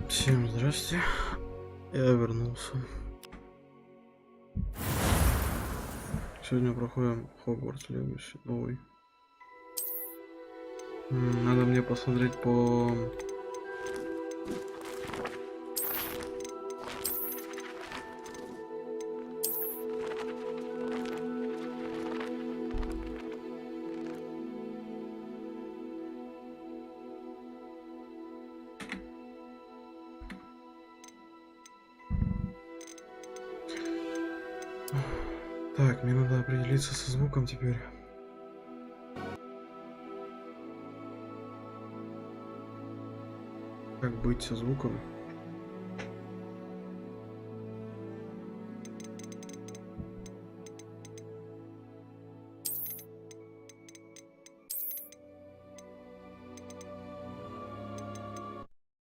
Всем здрасте, я вернулся. Сегодня проходим Hogwarts Legacy новый. Надо мне посмотреть по... Так, мне надо определиться со звуком теперь. Как быть со звуком?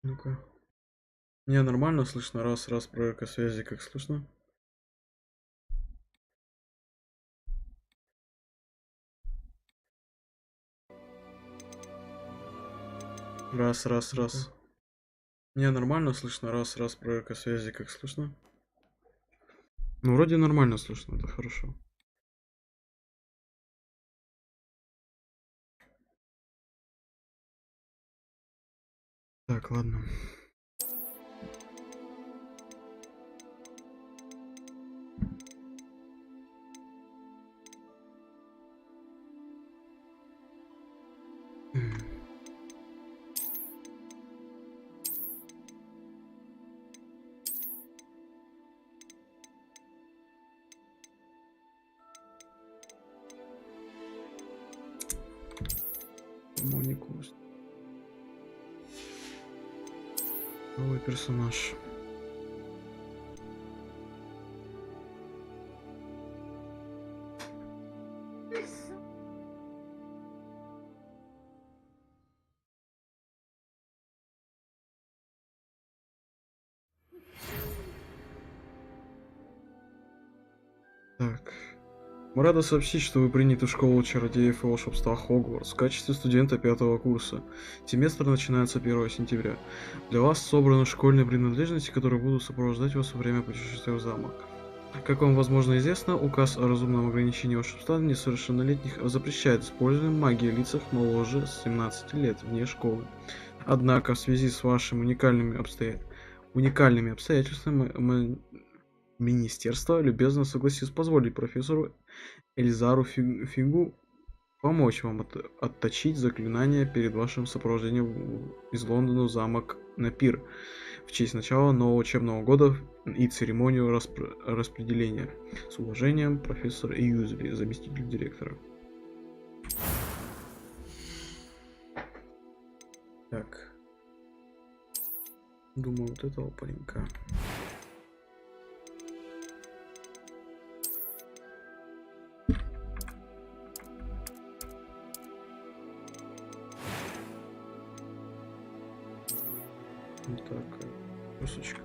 Ну-ка. Меня нормально слышно? Раз, проверка связи, как слышно? Раз. Меня нормально слышно? Раз, проверка связи, как слышно? Ну, вроде нормально слышно, это хорошо. Так, ладно. Моникус. Новый персонаж. Так. Мы рады сообщить, что вы приняты в школу чародеев и волшебства Хогвартс в качестве студента 5-го курса. Семестр начинается 1 сентября. Для вас собраны школьные принадлежности, которые будут сопровождать вас во время путешествия в замок. Как вам возможно известно, указ о разумном ограничении волшебства несовершеннолетних запрещает использование магии в лицах моложе 17 лет вне школы. Однако в связи с вашими уникальными обстоятельствами Министерство любезно согласилось позволить профессору Эльзару Фигу помочь вам отточить заклинания перед вашим сопровождением из Лондона в замок на пир в честь начала нового учебного года и церемонию распределения. С уважением, профессор Юзли, заместитель директора. Так. Думаю, вот этого паренька. Вот так, кусочка.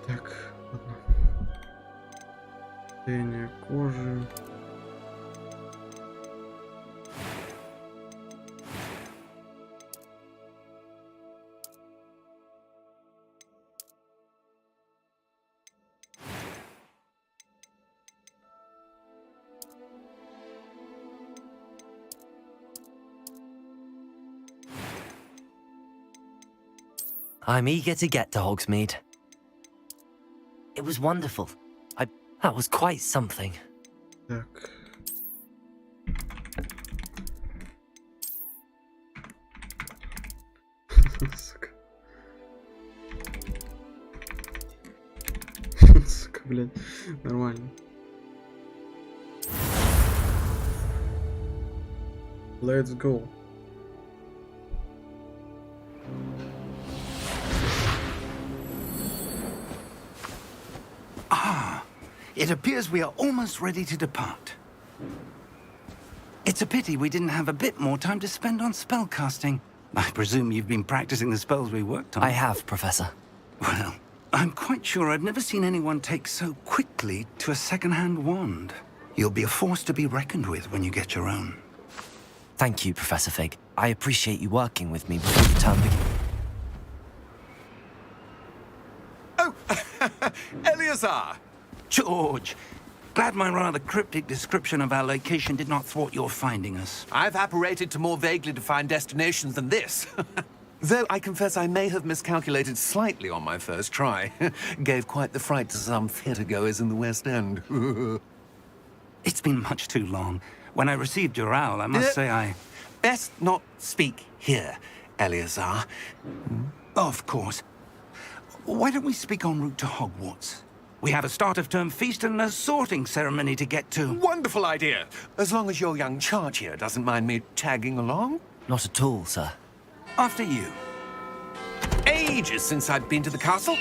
Так, ладно. Состояние кожи. I'm eager to get to Hogsmeade. It was wonderful. That was quite something. Так. Сука. Сука, блядь. Нормально. Let's go. It appears we are almost ready to depart. It's a pity we didn't have a bit more time to spend on spellcasting. I presume you've been practicing the spells we worked on. I have, Professor. Well, I'm quite sure I've never seen anyone take so quickly to a second-hand wand. You'll be a force to be reckoned with when you get your own. Thank you, Professor Fig. I appreciate you working with me before the term begins. Oh, Eleazar! George, glad my rather cryptic description of our location did not thwart your finding us. I've apparated to more vaguely defined destinations than this. Though I confess I may have miscalculated slightly on my first try. Gave quite the fright to some theatre-goers in the West End. It's been much too long. When I received your owl, I must say I... Best not speak here, Eleazar. Of course. Why don't we speak en route to Hogwarts? We have a start-of-term feast and a sorting ceremony to get to. Wonderful idea! As long as your young charge here doesn't mind me tagging along. Not at all, sir. After you. Ages since I've been to the castle.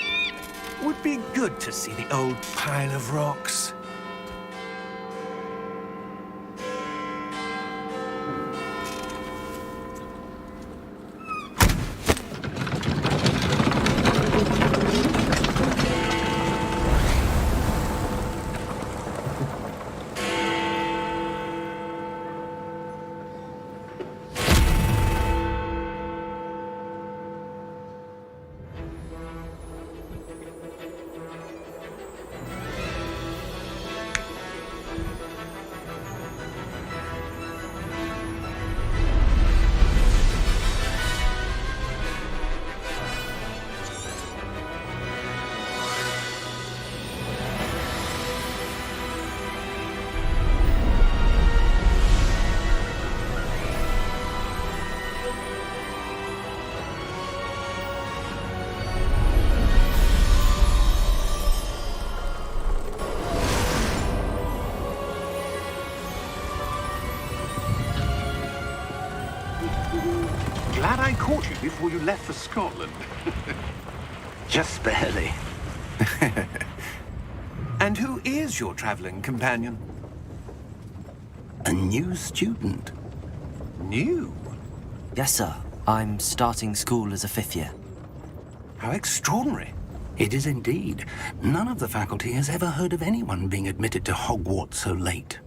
Would be good to see the old pile of rocks. Glad I caught you before you left for Scotland. Just barely. And who is your traveling companion? A new student. New? Yes, sir. I'm starting school as a 5th year. How extraordinary. It is indeed. None of the faculty has ever heard of anyone being admitted to Hogwarts so late.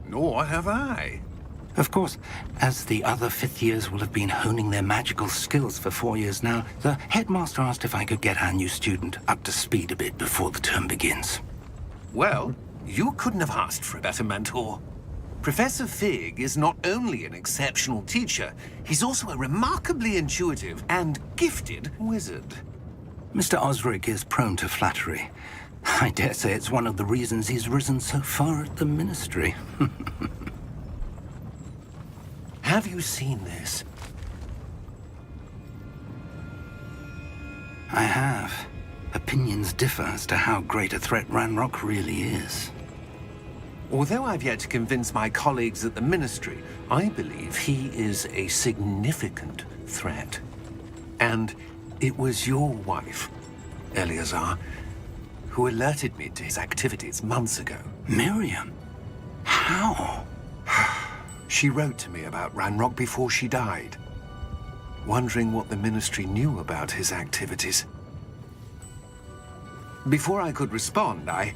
Nor have I. Of course, as the other 5th years will have been honing their magical skills for 4 years now, the headmaster asked if I could get our new student up to speed a bit before the term begins. Well, you couldn't have asked for a better mentor. Professor Fig is not only an exceptional teacher, he's also a remarkably intuitive and gifted wizard. Mr. Osric is prone to flattery. I dare say it's one of the reasons he's risen so far at the Ministry. Have you seen this? I have. Opinions differ as to how great a threat Ranrock really is. Although I've yet to convince my colleagues at the Ministry, I believe he is a significant threat. And it was your wife, Eleazar, who alerted me to his activities months ago. Miriam? How? She wrote to me about Ranrock before she died, wondering what the Ministry knew about his activities. Before I could respond, I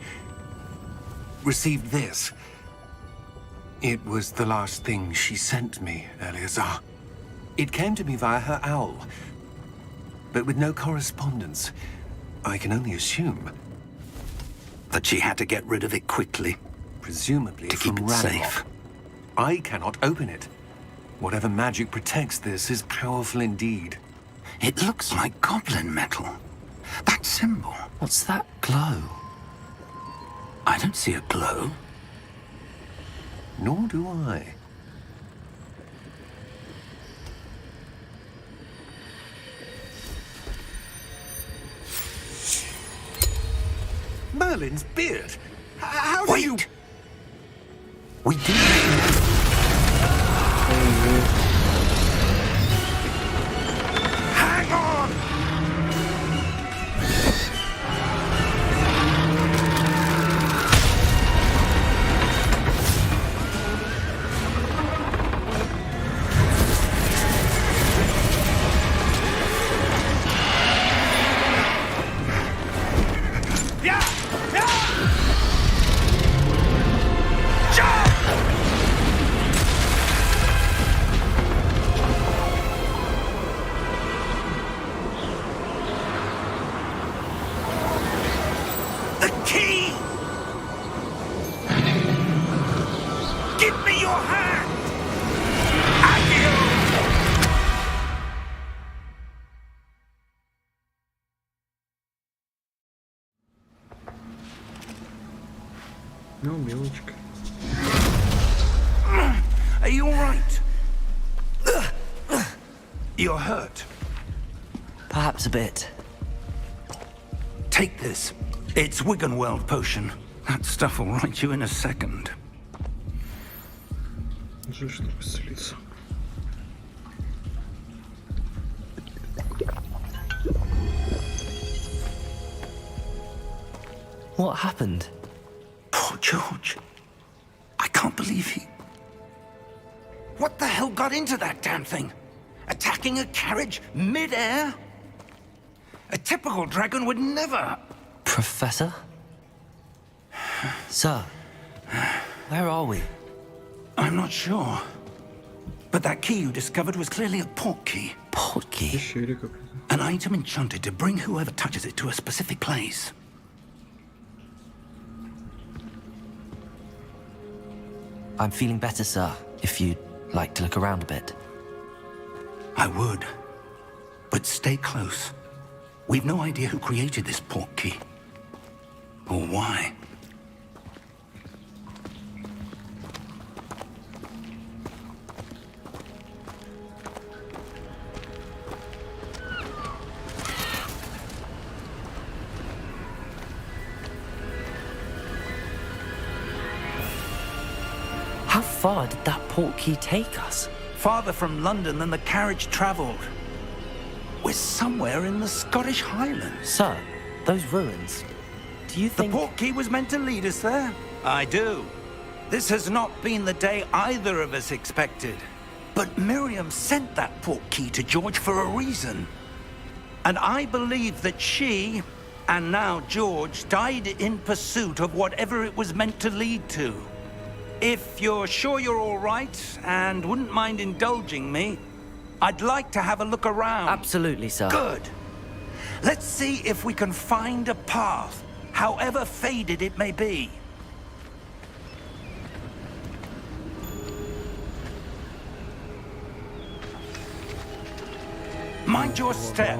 received this. It was the last thing she sent me, Eleazar. It came to me via her owl, but with no correspondence. I can only assume. That she had to get rid of it quickly. Presumably to from keep it Ranrock. safe. I cannot open it. Whatever magic protects this is powerful indeed. It looks like goblin metal. That symbol. What's that glow? I don't see a glow. Nor do I. Merlin's beard. How do you... We do. Hang on! Ручка. Are you all right? You're hurt. Perhaps a bit. Take this. It's Wiggenweld potion. That stuff will right you in a second. Держи, чтобы исцелиться. What happened? Poor George. I can't believe he... What the hell got into that damn thing? Attacking a carriage mid-air? A typical dragon would never... Professor? Sir, where are we? I'm not sure. But that key you discovered was clearly a port key. Port key? Пещере какой-то. An item enchanted to bring whoever touches it to a specific place. I'm feeling better, sir, if you'd like to look around a bit. I would. But stay close. We've no idea who created this port key. Or why. How far did that port key take us? Farther from London than the carriage travelled. We're somewhere in the Scottish Highlands. Sir, those ruins. Do you The think... port key was meant to lead us there? I do. This has not been the day either of us expected. But Miriam sent that port key to George for a reason. And I believe that she, and now George, died in pursuit of whatever it was meant to lead to. If you're sure you're all right, and wouldn't mind indulging me, I'd like to have a look around. Absolutely, sir. Good. Let's see if we can find a path, however faded it may be. Mind your step.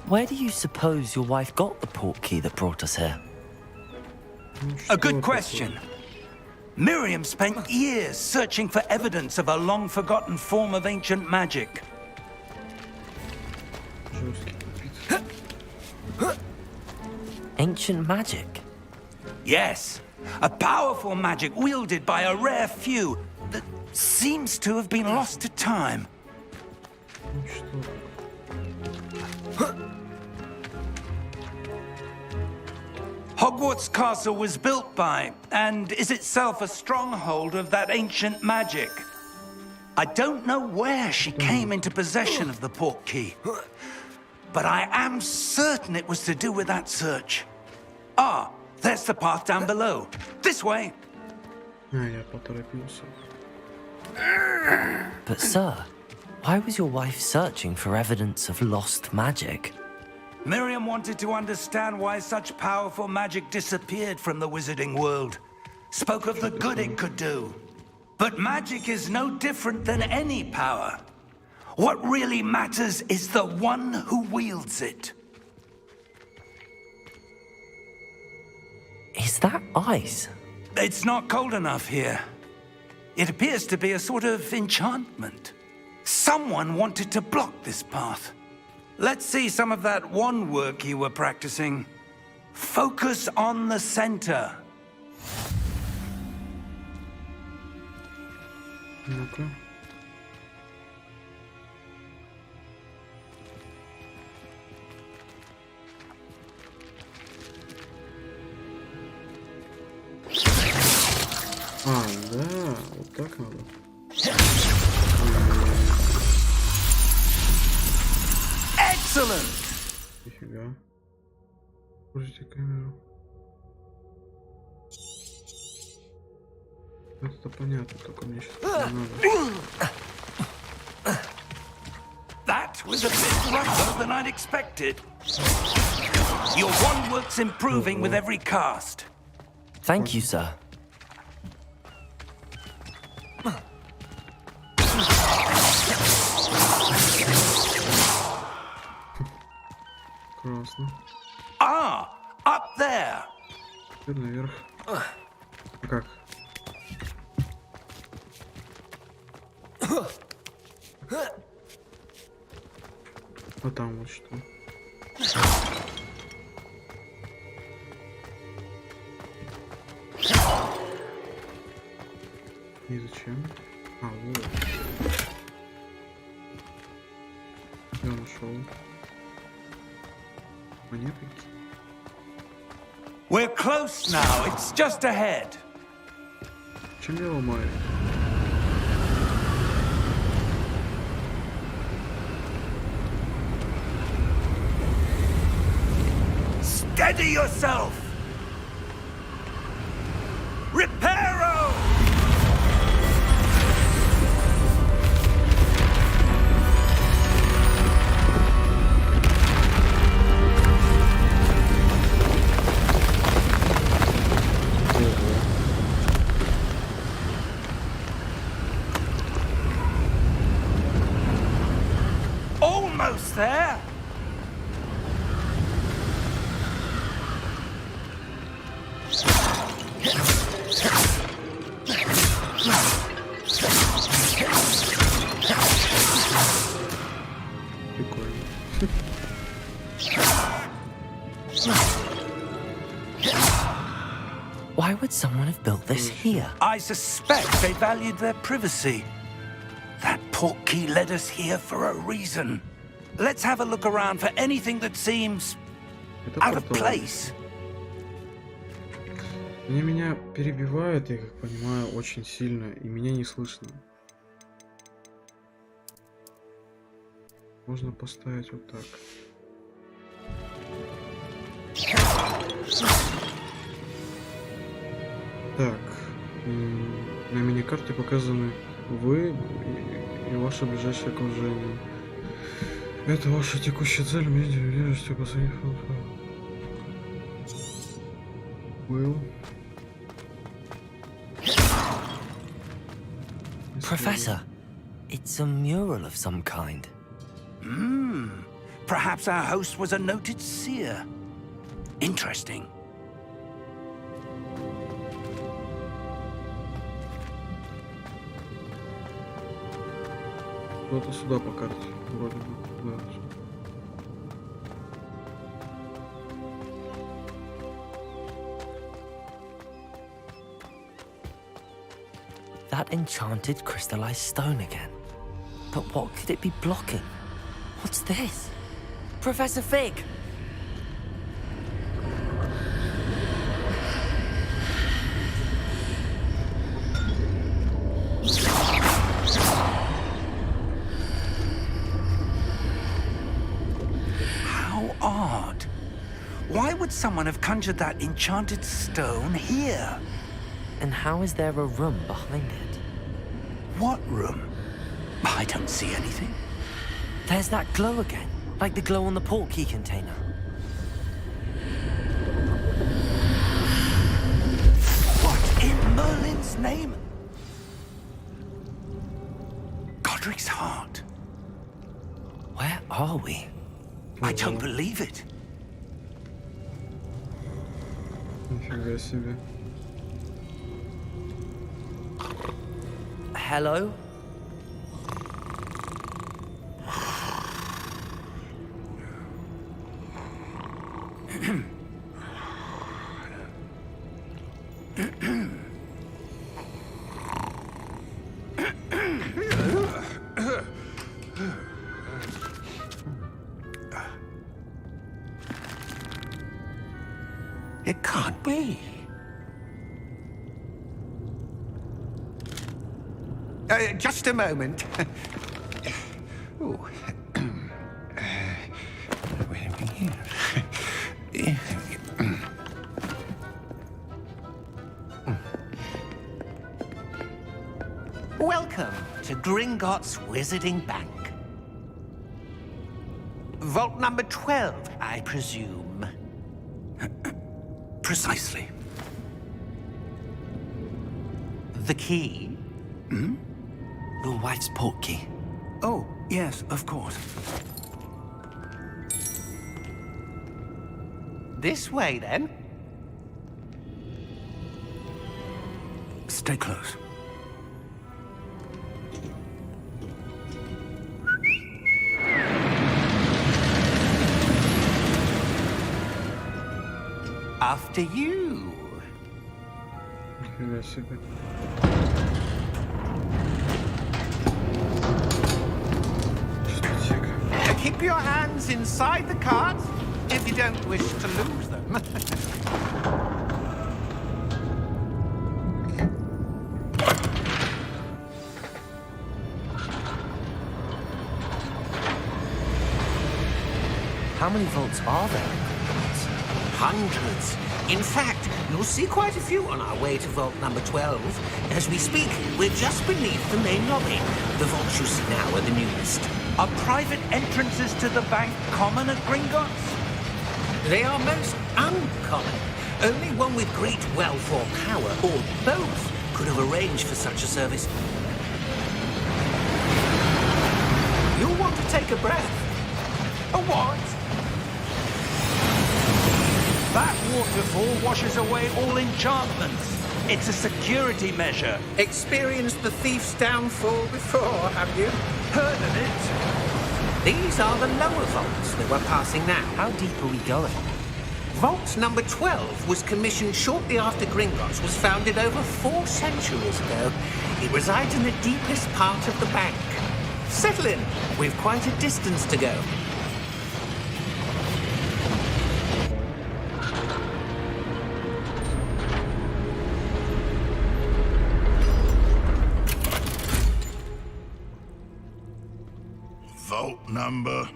Where do you suppose your wife got the port key that brought us here? A good question. Miriam spent years searching for evidence of a long-forgotten form of ancient magic. Жесткий капец. Ancient magic? Yes, a powerful magic wielded by a rare few that seems to have been lost to time. Ну что? Hogwarts Castle was built by, and is itself a stronghold of that ancient magic. I don't know where she came into possession of the port key, but I am certain it was to do with that search. Ah, there's the path down below. This way. Я поторопился. But sir, why was your wife searching for evidence of lost magic? Miriam wanted to understand why such powerful magic disappeared from the wizarding world. Spoke of the good it could do. But magic is no different than any power. What really matters is the one who wields it. Is that ice? It's not cold enough here. It appears to be a sort of enchantment. Someone wanted to block this path. Let's see some of that wand work you were practicing. Focus on the center. Ну-ка. А, да, вот так надо. Excellent! Нифига. Пустите камеру. Это понятно, только мне сейчас не надо. That was a bit rougher than I'd expected. Your wand work's improving with every cast. Thank you, sir. Прекрасно. Ah, up there. Теперь наверх. А как? А там вот что. И зачем? А, вот. Я нашел. Монеты. We're close now. It's just ahead. Чем я ломаю? Steady yourself. Reparo! Almost there. Прикольно. Why would someone have built this here? I suspect they valued their privacy. That portkey led us here for a reason. Let's have a look around for anything that seems Это out of портал. place. Они меня перебивают, я как понимаю, очень сильно, и меня не слышно. Можно поставить вот так. Так, на миникарте показаны вы и ваше ближайшее окружение. Это ваша текущая цель, медиа, посмотреть фото. Will. Professor, it's a mural of some kind. Perhaps our host was a noted seer. Interesting. Куда-то сюда по карте, вроде бы, да. That enchanted crystallized stone again. But what could it be blocking? What's this? Professor Fig! How odd. Why would someone have conjured that enchanted stone here? And how is there a room behind it? What room? I don't see anything. There's that glow again, like the glow on the portkey container. What in Merlin's name? Godric's heart. Where are we? I don't believe it. Нифига себе. Hello? It can't be. Just a moment. Ooh. Wait a minute here. Welcome to Gringotts Wizarding Bank. Vault number 12, I presume. Precisely. The key? Your wife's portkey. Oh, yes, of course. This way, then. Stay close. After you. Нифига себе. Дискотека. Keep your hands inside the cart if you don't wish to lose them. How many vaults are there? Hundreds. In fact, you'll see quite a few on our way to vault number 12. As we speak, we're just beneath the main lobby. The vaults you see now are the newest. Are private entrances to the bank common at Gringotts? They are most uncommon. Only one with great wealth or power, or both, could have arranged for such a service. You'll want to take a breath. A what? That waterfall washes away all enchantments. It's a security measure. Experienced the thief's downfall before, have you? Heard of it? These are the lower vaults that we're passing now. How deep are we going? Vault number 12 was commissioned shortly after Gringotts was founded over 4 centuries ago. It resides in the deepest part of the bank. Settle in. We've quite a distance to go. Vault number.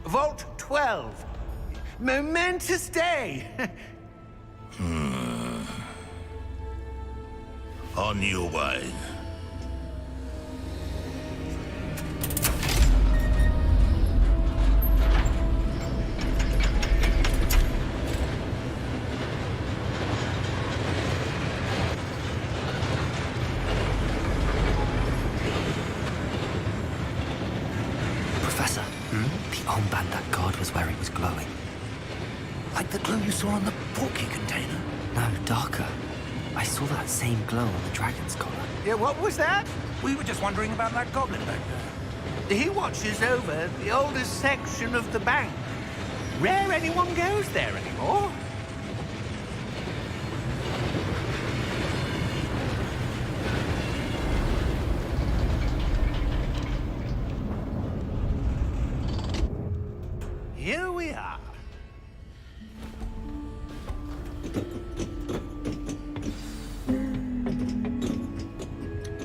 Vault 12. Momentous day. On your way. Professor, the armband that guard was wearing was glowing. Like the glow you saw on the porky container? No, darker. I saw that same glow on the dragon's collar. Yeah, what was that? We were just wondering about that goblin back there. He watches over the oldest section of the bank. Rare anyone goes there anymore. Here we are.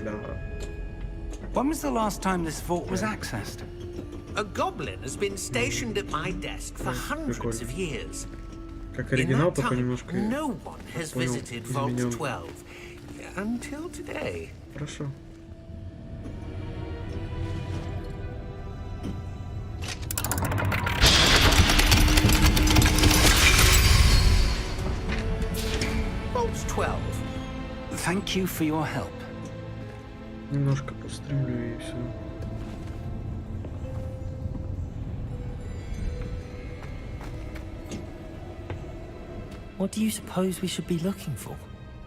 Да. When was the last time this vault was accessed? A goblin has been stationed at my desk for hundreds of years. Как In оригинал, that только time, немножко no one has понял, visited Vault изменен. 12 until today. Хорошо. Vault 12. Thank you for your help. Немножко постримлю и все. What do you suppose we should be looking for?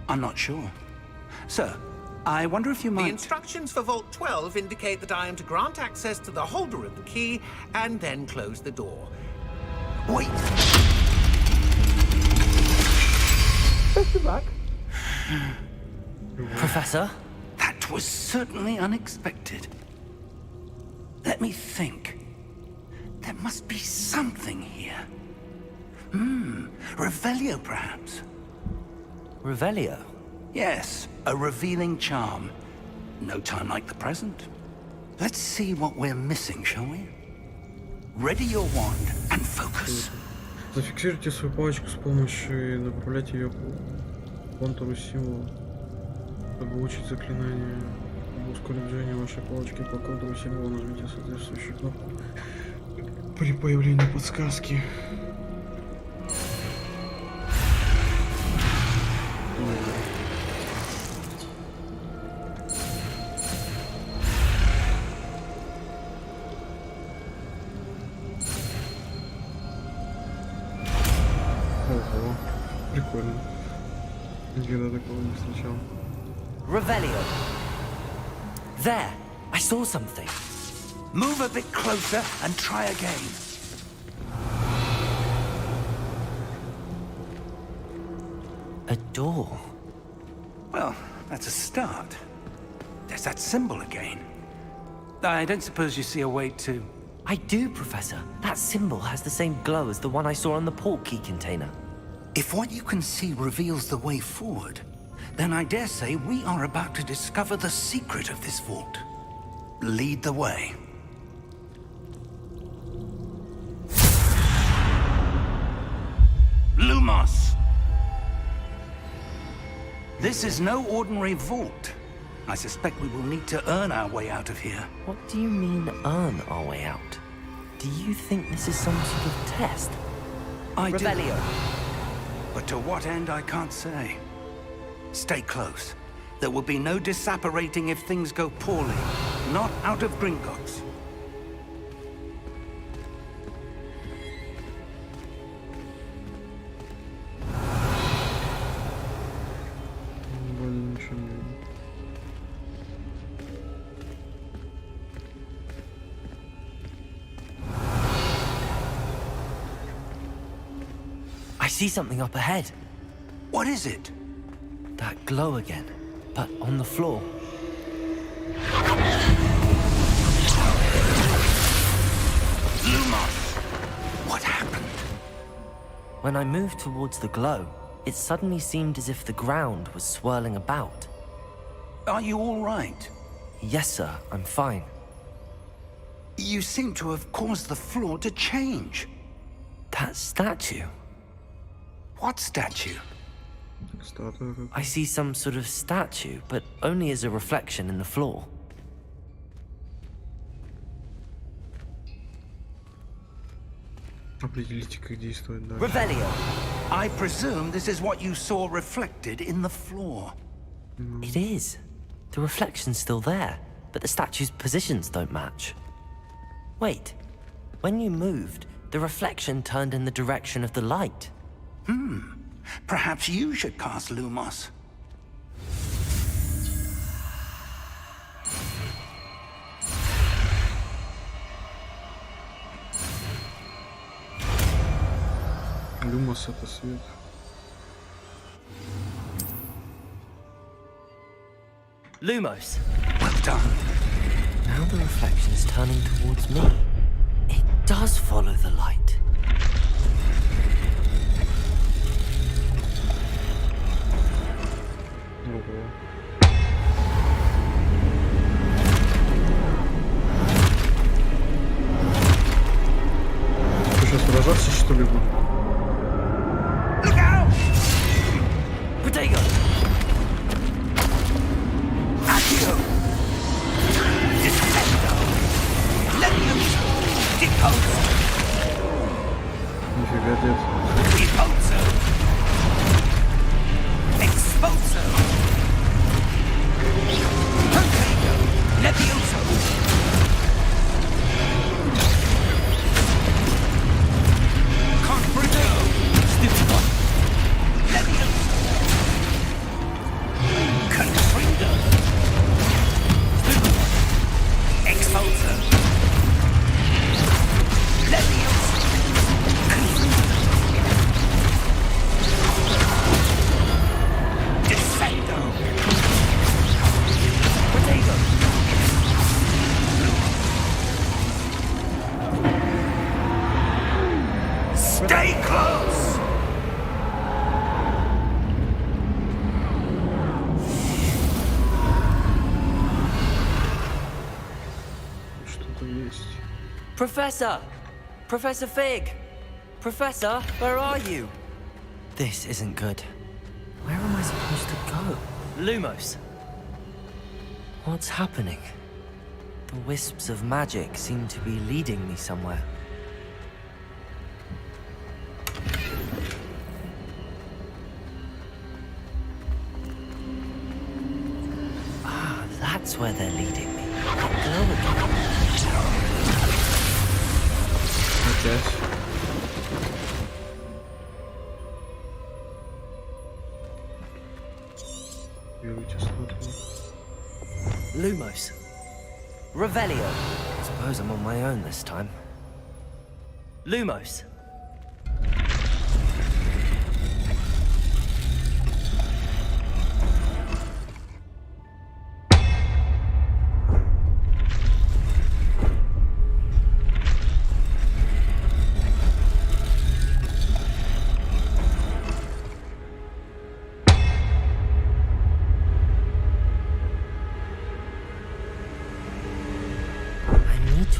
I'm not sure. Sir, I wonder if you The might... instructions for Vault 12 indicate that I am to grant access to the holder of the key and then close the door. Wait! Professor? That was certainly unexpected. Let me think. There must be something here. Revelio, perhaps? Revelio? Yes, a revealing charm. No time like the present. Let's see what we're missing, shall we? Ready your wand and focus. Зафиксируйте свою палочку с помощью и направляйте ее по контуру символа. Чтобы выучить заклинание, чтобы ускорить движение вашей палочки по контуру символа, нажмите соответствующую кнопку при появлении подсказки. Ого, прикольно. Никогда такого не встречал. Revelio. There, I saw something. Move a bit closer and try again. A door. Well, that's a start. There's that symbol again. I don't suppose you see a way to... I do, Professor. That symbol has the same glow as the one I saw on the port key container. If what you can see reveals the way forward, then I dare say we are about to discover the secret of this vault. Lead the way. Lumos! This is no ordinary vault. I suspect we will need to earn our way out of here. What do you mean, earn our way out? Do you think this is some sort of test? I do. Revelio. But to what end, I can't say. Stay close. There will be no disapparating if things go poorly. Not out of Gringotts. Вроде ничего не видно. I see something up ahead. What is it? That glow again, but on the floor. Lumos! What happened? When I moved towards the glow, it suddenly seemed as if the ground was swirling about. Are you all right? Yes, sir, I'm fine. You seem to have caused the floor to change. That statue. What statue? Статуя как. I see some sort of statue, but only as a reflection in the floor. Определите, как действовать дальше. Revelio. I presume this is what you saw reflected in the floor. It is. The reflection's still there, but the statue's positions don't match. Wait. When you moved, the reflection turned in the direction of the light. Perhaps you should cast Lumos. Люмос это свет. Lumos. Well done. Now the reflection is turning towards me. It does follow the light. Ого. Ты сейчас сражаться, что ли, будешь? Look out! Protego! Accio! Descendo! Levioso! Deposo! Нифига, дед. Deposo! Exposo! Protego! Levioso! Confrigo! Stiffo! Levioso! Confrigo! Exposo! Levioso! Descendo! Protego! Stay close! Что-то есть. Professor! Professor Fig! Professor, where are you? This isn't good. Where am I supposed to go? Lumos! What's happening? The wisps of magic seem to be leading me somewhere. Ah, that's where they're leading me. Glow again. Опять. Активируйте статую. Lumos. Revelio. Suppose I'm on my own this time. Lumos.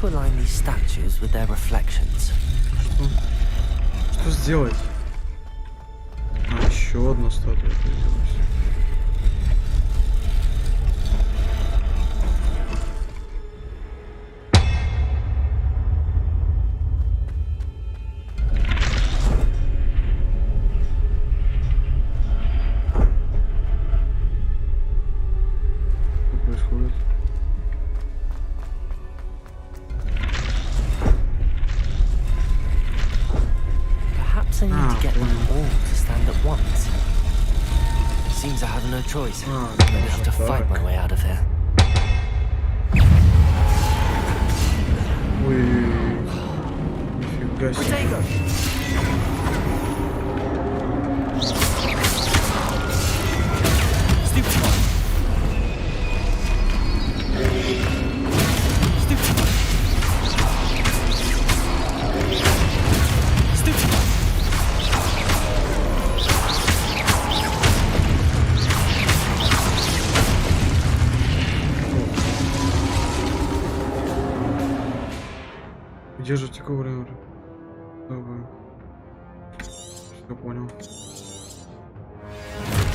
To align these statues with their reflections. Что сделать? А, еще одна статуя появилась. Что происходит? Perhaps I need to get them all to stand at once. Seems I have no choice. I'm gonna have to fight my way out of here. Ой, нифига себе. Держите ковры. Давай. Все понял.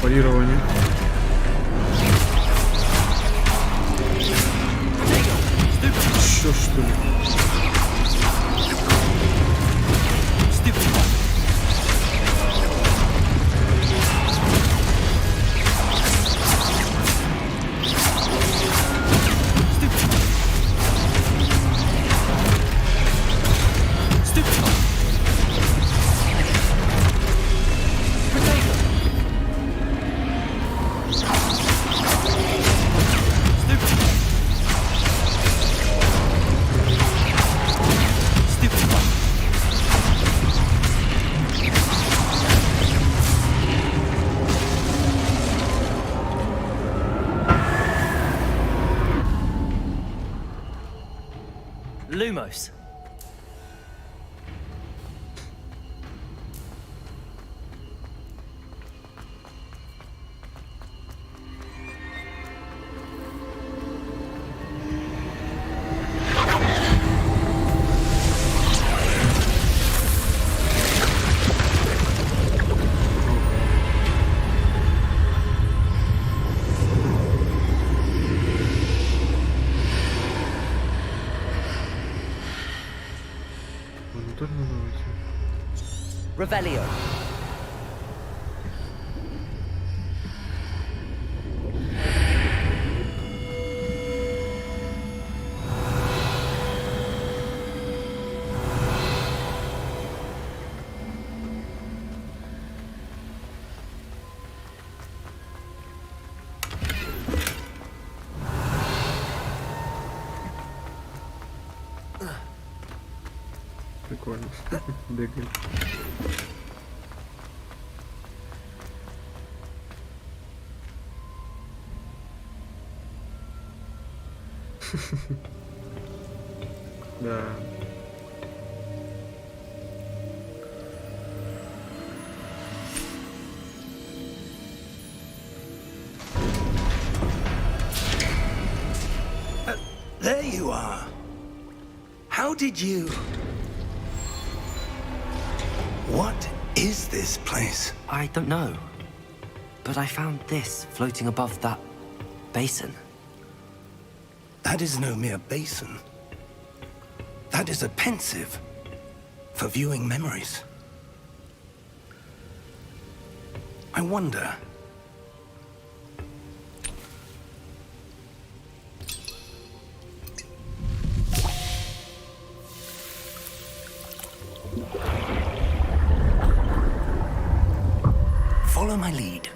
Парирование. Еще что ли? Lumos. Revelio. Прикольно. Бегает. Да. There you are. How did you... What is this place? I don't know. But I found this floating above that basin. That is no mere basin. That is a pensive for viewing memories. I wonder... Follow my lead.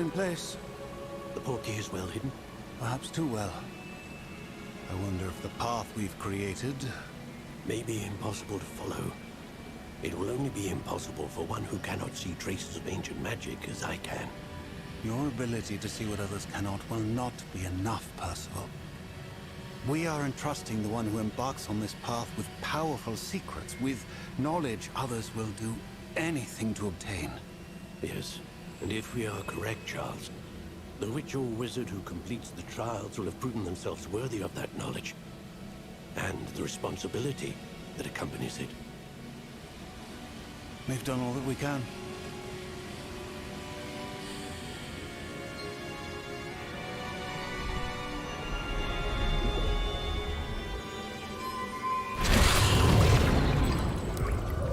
hiding place. The portkey is well hidden. Perhaps too well. I wonder if the path we've created... May be impossible to follow. It will only be impossible for one who cannot see traces of ancient magic as I can. Your ability to see what others cannot will not be enough, Percival. We are entrusting the one who embarks on this path with powerful secrets, with knowledge others will do anything to obtain. Yes, and if we are correct, Charles, the witch or wizard who completes the trials will have proven themselves worthy of that knowledge, and the responsibility that accompanies it. We've done all that we can.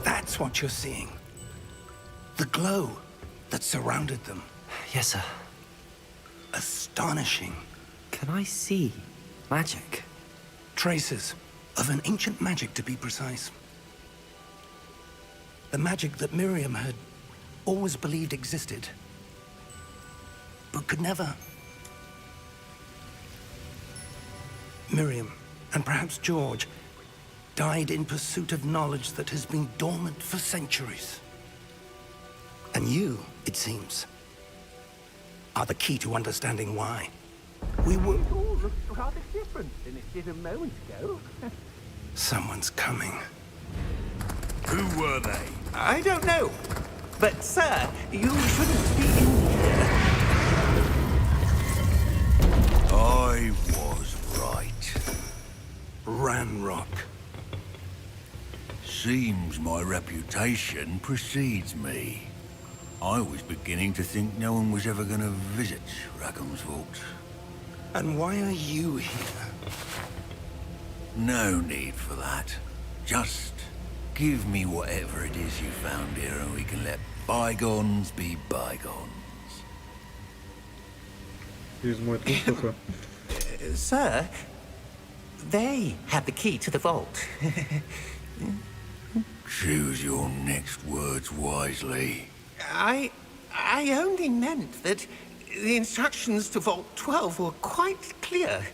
That's what you're seeing. The glow that surrounded them. Yes, sir. Astonishing. Can I see magic? Traces of an ancient magic, to be precise. The magic that Miriam had always believed existed, but could never. Miriam, and perhaps George, died in pursuit of knowledge that has been dormant for centuries. And you, it seems, are the key to understanding why. We were... It all looks rather different than it did a moment ago. Someone's coming. Who were they? I don't know. But, sir, you shouldn't be in here. I was right. Ranrock. Seems my reputation precedes me. I was beginning to think no one was ever going to visit Rackham's vault. And why are you here? No need for that. Just give me whatever it is you found here and we can let bygones be bygones. Через мой труп только. Sir, they had the key to the vault. Choose your next words wisely. I only meant that the instructions to Vault 12 were quite clear.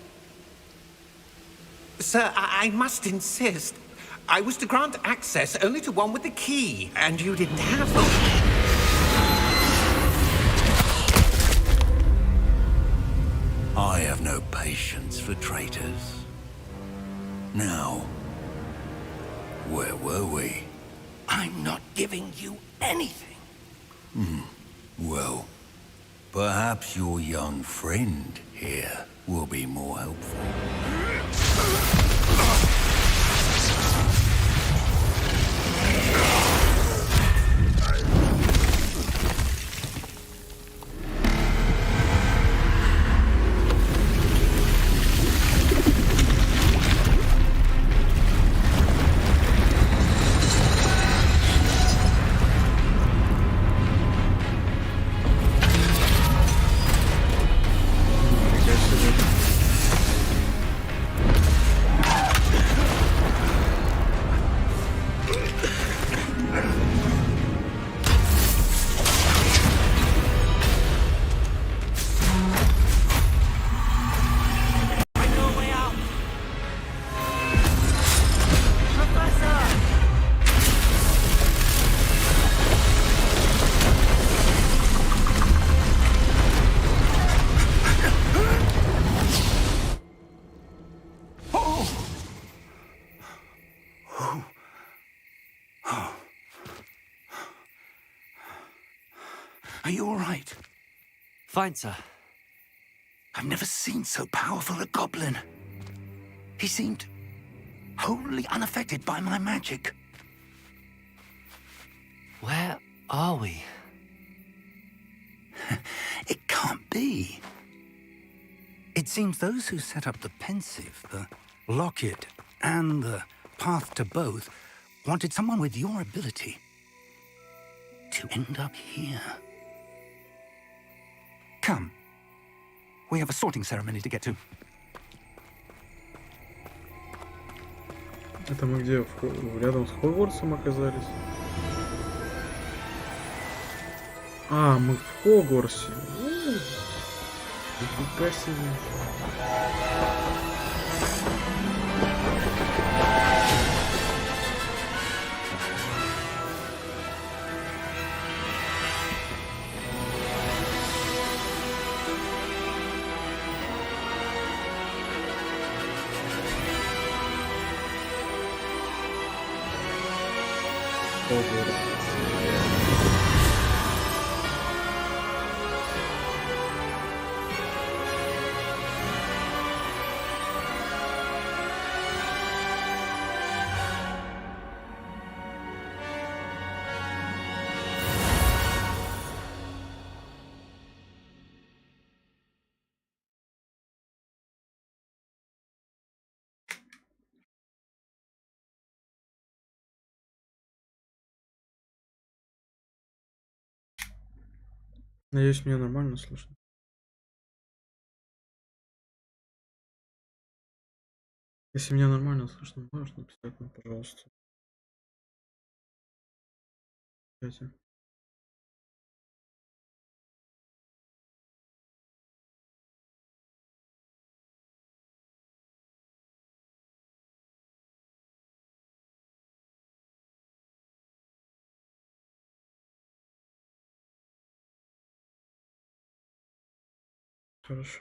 Sir, I must insist. I was to grant access only to one with the key, and you didn't have them. I have no patience for traitors. Now, where were we? I'm not giving you anything. Well, perhaps your young friend here will be more helpful. Are you all right? Fine, sir. I've never seen so powerful a goblin. He seemed wholly unaffected by my magic. Where are we? It can't be. It seems those who set up the pensive, the locket, and the path to both wanted someone with your ability to end up here. Come. We have a sorting ceremony to get to. Это мы где? Рядом с Хогвартсом оказались? А, мы в Хогвартсе. Нифига себе. Надеюсь, меня нормально слышно. Если меня нормально слышно, можешь написать мне, пожалуйста. Кстати. Хорошо.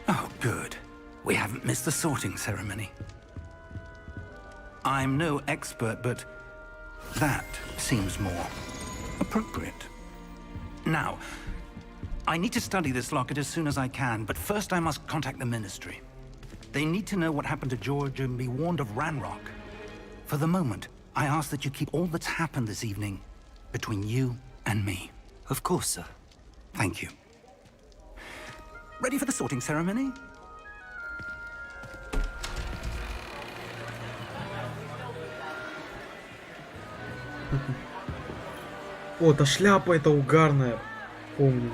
Oh, good. We haven't missed the sorting ceremony. I'm no expert, but that seems more appropriate. Now, I need to study this locket as soon as I can, but first I must contact the Ministry. They need to know what happened to George and be warned of Ranrock. For the moment, I ask that you keep all that's happened this evening between you and me. Of course, sir. Thank you. Ready for the sorting ceremony? О, да шляпа эта угарная. Помню.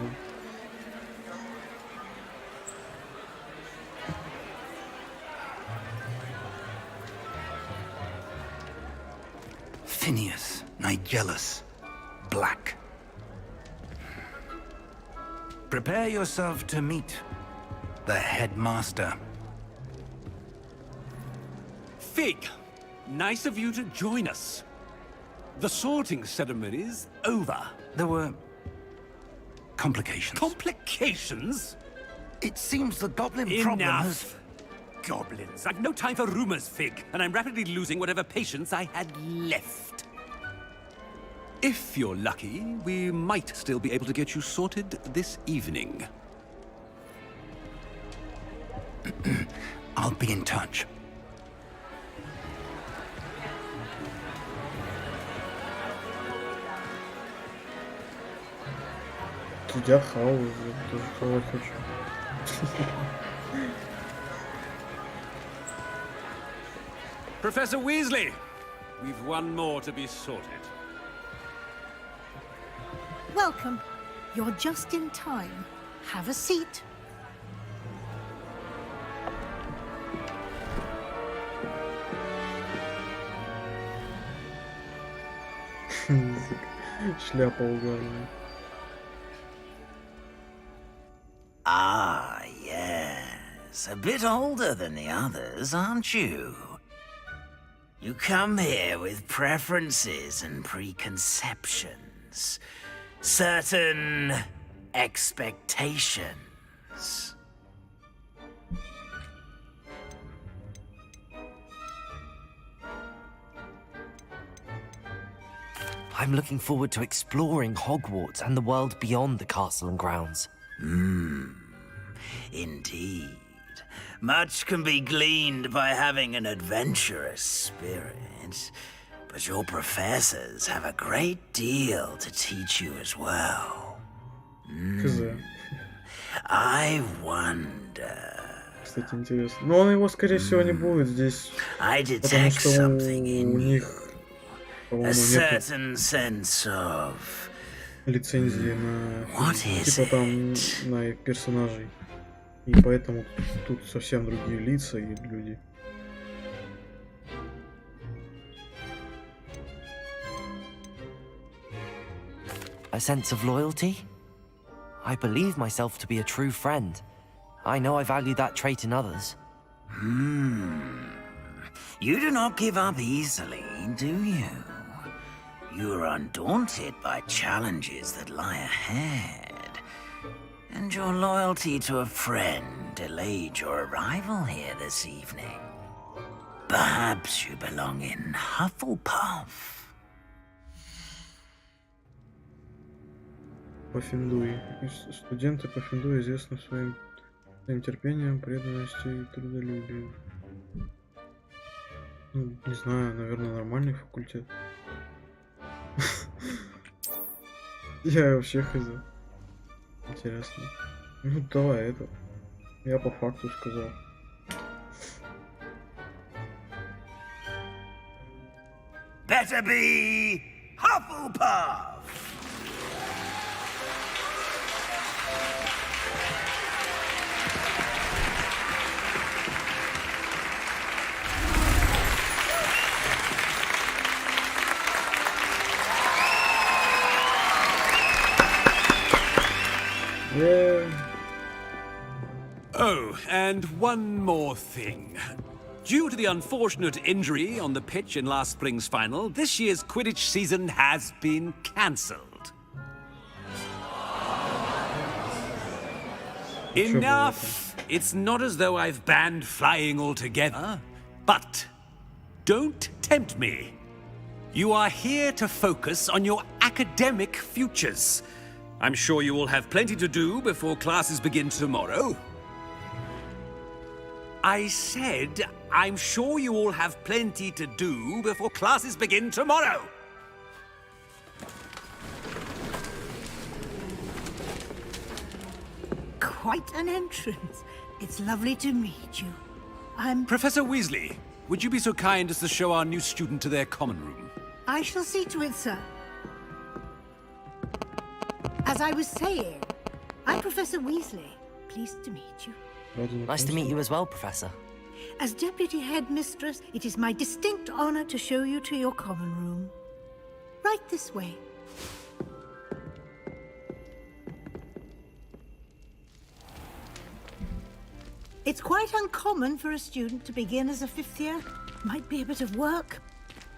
Phineas, Nigellus, Black. Prepare yourself to meet the headmaster. Fig, nice of you to join us. The sorting ceremony's over. There were complications. Complications? It seems the goblin problem has... Enough! Goblins. I've no time for rumors, Fig, and I'm rapidly losing whatever patience I had left. If you're lucky, we might still be able to get you sorted this evening. I'll be in touch. Сидят, хавают, тоже хавать хочу. Professor Weasley, we've one more to be sorted. Welcome. You're just in time. Have a seat. Шляпа угарная. Ah, yes. A bit older than the others, aren't you? You come here with preferences and preconceptions. Certain expectations. I'm looking forward to exploring Hogwarts and the world beyond the castle and grounds. Indeed. Much can be gleaned by having an adventurous spirit, but your professors have a great deal to teach you as well. I wonder... Кстати, интересно. Но он его, скорее всего, не будет здесь, потому что у них, по-моему, нет лицензии на типа там на персонажей, и поэтому тут совсем другие лица и люди. A sense of loyalty? I believe myself to be a true friend. I know I value that trait in others. You do not give up easily, do you? You are undaunted by challenges that lie ahead. And your loyalty to a friend delayed your arrival here this evening. Perhaps you belong in Hufflepuff. Паффиндуй. Студенты Паффиндуй известны своим терпением, преданностью и трудолюбием. Ну, не знаю, наверное, нормальный факультет. Я вообще хз. Интересно. Ну, давай это. Я по факту сказал. Better be Hufflepuff! Oh, and one more thing. Due to the unfortunate injury on the pitch in last spring's final, this year's Quidditch season has been cancelled. Enough! It's not as though I've banned flying altogether, but don't tempt me. You are here to focus on your academic futures. I'm sure you will have plenty to do before classes begin tomorrow. I said, I'm sure you all have plenty to do before classes begin tomorrow. Quite an entrance. It's lovely to meet you. I'm... Professor Weasley, would you be so kind as to show our new student to their common room? I shall see to it, sir. As I was saying, I'm Professor Weasley. Pleased to meet you. Nice to meet you as well, Professor. As Deputy Headmistress, it is my distinct honor to show you to your common room. Right this way. It's quite uncommon for a student to begin as a fifth year. Might be a bit of work,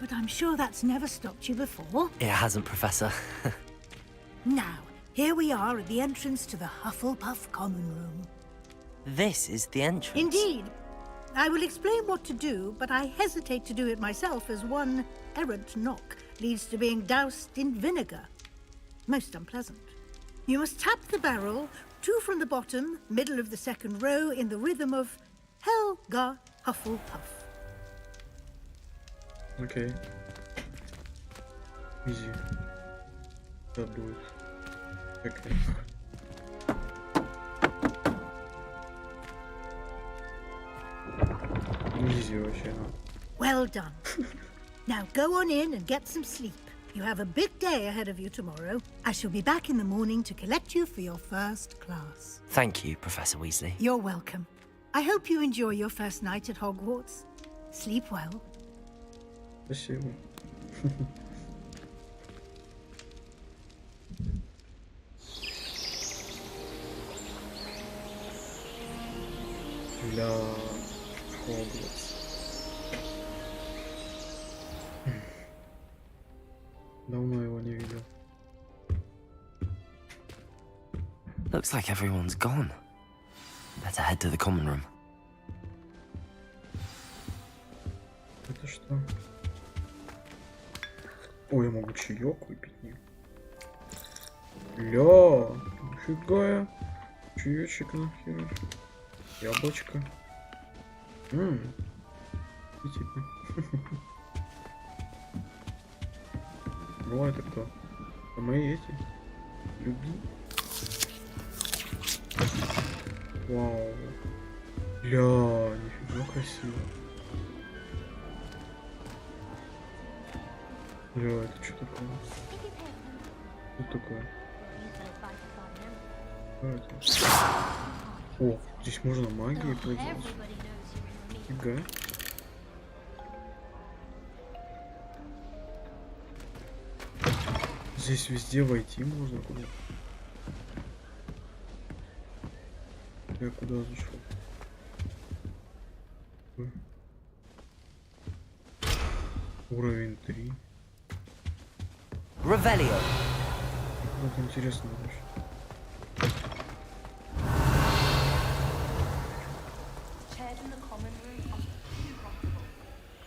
but I'm sure that's never stopped you before. It hasn't, Professor. Now, here we are at the entrance to the Hufflepuff common room. This is the entrance. Indeed. I will explain what to do, but I hesitate to do it myself as one errant knock leads to being doused in vinegar. Most unpleasant. You must tap the barrel, 2 from the bottom, middle of the second row, in the rhythm of Helga Hufflepuff. Okay. Easy. That будет. Okay. Easy вообще. Well done. Now go on in and get some sleep. You have a big day ahead of you tomorrow. I shall be back in the morning to collect you for your first class. Thank you, Professor Weasley. You're welcome. I hope you enjoy your first night at Hogwarts. Sleep well. Спасибо. Для Hogwarts. Давно его не видел. Looks like everyone's gone. Better head to the common room. Это что? Ой, я могу чаек выпить. Ля, нифига я. Чаечек нахер. Яблочко. Аппетитно. О, это кто? Это мои эти. Люби. Вау. Бля, нифига красиво. Бля, это что такое? Что такое? Что это? О, здесь можно магией пользоваться. Фига. Здесь везде войти можно куда-то. Я куда зашел? Уровень 3. Revelio. Вот интересно вообще.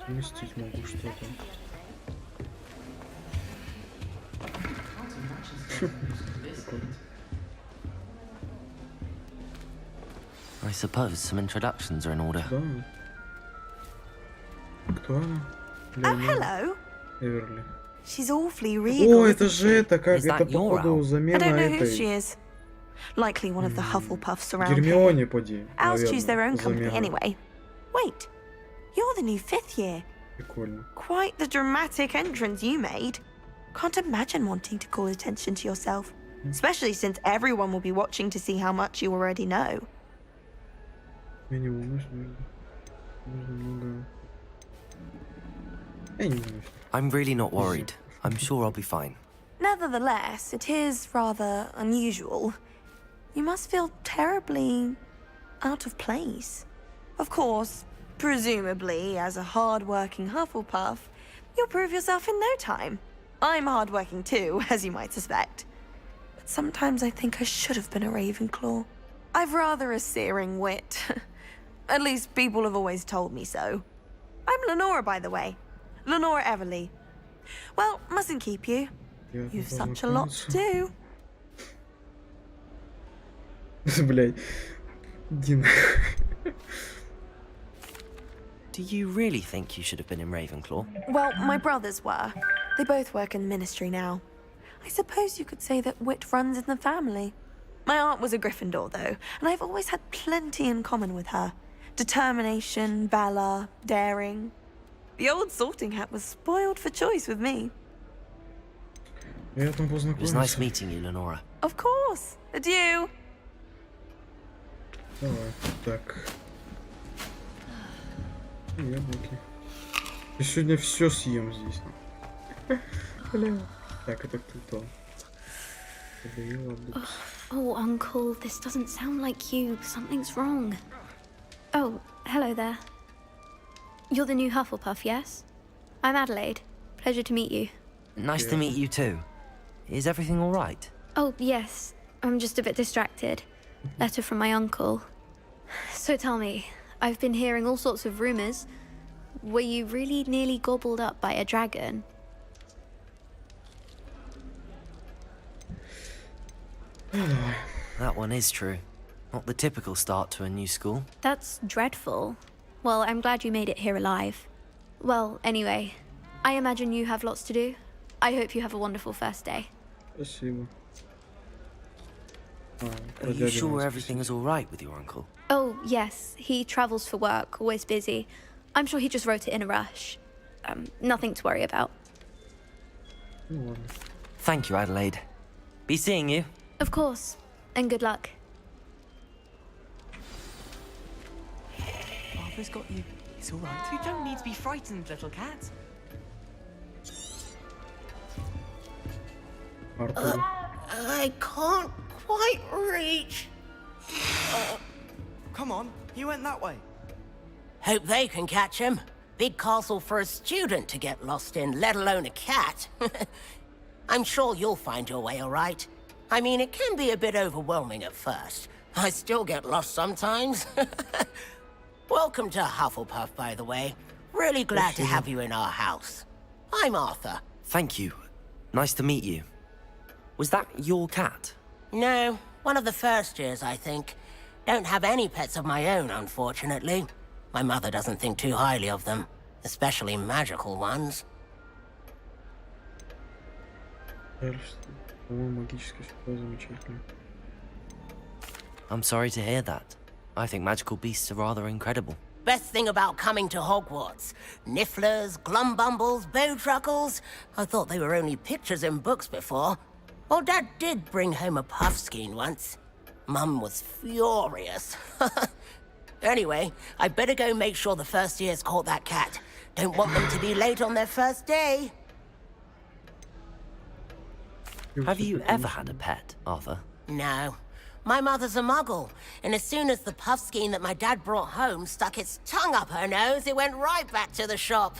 Вместить могу что-то. I suppose some introductions are in order. Да. Кто она? Oh, hello. Эверли. She's awfully regal. О, это же это, как Is это that your походу owl? I замена don't know who she этой. is. Likely one of the Hufflepuffs around here. Гермионе, поди. Owls choose their own наверное, company замена. anyway. Wait, you're the new 5th year. Прикольно. Quite the dramatic entrance you made. Can't imagine wanting to call attention to yourself. Especially since everyone will be watching to see how much you already know. Я не волнуюсь, нужно много. Я не волнуюсь. I'm really not worried. I'm sure I'll be fine. Nevertheless, it is rather unusual. You must feel terribly out of place. Of course, presumably, as a hard-working Hufflepuff, you'll prove yourself in no time. I'm hard-working too, as you might suspect. But sometimes I think I should have been a Ravenclaw. I've rather a searing wit. At least people have always told me so. I'm Lenora, by the way. Lenora Everly. Well, mustn't keep you. You've such a lot to do. Блядь. Дина. Do you really think you should have been in Ravenclaw? Well, my brothers were. They both work in the ministry now. I suppose you could say that wit runs in the family. My aunt was a Gryffindor, though, and I've always had plenty in common with her. Determination, valor, daring. The old sorting hat was spoiled for choice with me. Приятно It was познакомиться. nice meeting you, Lenora. Of course. Adieu. Давай, так. Яблоки. Я сегодня все съем здесь. Бля. Так, это кто-то. Oh, Uncle, this doesn't sound like you. Something's wrong. Oh, hello there. You're the new Hufflepuff, yes? I'm Adelaide. Pleasure to meet you. Nice to meet you too. Is everything all right? Oh, yes. I'm just a bit distracted. Letter from my uncle. So tell me, I've been hearing all sorts of rumors. Were you really nearly gobbled up by a dragon? That one is true. Not the typical start to a new school. That's dreadful. Well, I'm glad you made it here alive. Well, anyway, I imagine you have lots to do. I hope you have a wonderful first day. Спасибо. Are you sure everything is all right with your uncle? Oh, yes. He travels for work, always busy. I'm sure he just wrote it in a rush. Nothing to worry about. Thank you, Adelaide. Be seeing you. Of course. And good luck. Arthur's got you. It's all right. You don't need to be frightened, little cat. Артур. I can't quite reach. Come on, you went that way. Hope they can catch him. Big castle for a student to get lost in, let alone a cat. I'm sure you'll find your way all right. I mean, it can be a bit overwhelming at first. I still get lost sometimes. Welcome to Hufflepuff, by the way. Really glad to have you in our house. I'm Arthur. Thank you. Nice to meet you. Was that your cat? No, one of the first years, I think. Don't have any pets of my own, unfortunately. My mother doesn't think too highly of them, especially magical ones. I'm sorry to hear that. I think magical beasts are rather incredible. Best thing about coming to Hogwarts. Nifflers, glumbumbles, bowtruckles. I thought they were only pictures in books before. Well, Dad did bring home a puffskein once. Mum was furious. Anyway, I better go make sure the first years caught that cat. Don't want them to be late on their first day. Have you ever had a pet, Arthur? No. My mother's a muggle, and as soon as the puffskein that my dad brought home stuck its tongue up her nose, it went right back to the shop.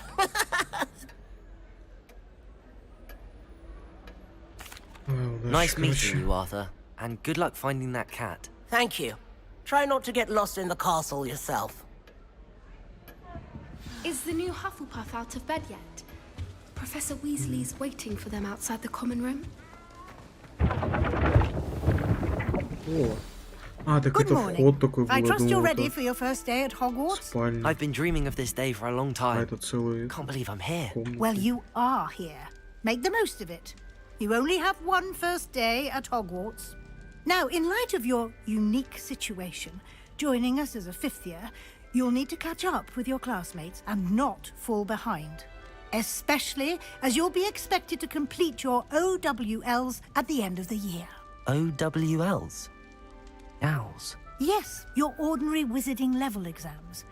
Nice meeting you, Arthur, and good luck finding that cat. Thank you. Try not to get lost in the castle yourself. Is the new Hufflepuff out of bed yet? Professor Weasley's waiting for them outside the common room. Good morning. I trust you're ready for your first day at Hogwarts? I've been dreaming of this day for a long time. Can't believe I'm here. Well, you are here. Make the most of it. You only have one first day at Hogwarts. Now, in light of your unique situation, joining us as a fifth year, you'll need to catch up with your classmates and not fall behind. Especially as you'll be expected to complete your OWLs at the end of the year. OWLs? Owls? Yes, your ordinary wizarding level exams.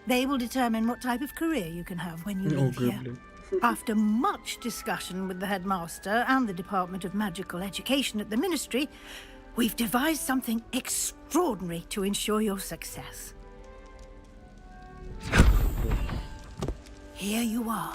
They will determine what type of career you can have when you leave here. After much discussion with the headmaster and the Department of Magical Education at the Ministry, we've devised something extraordinary to ensure your success. Here you are.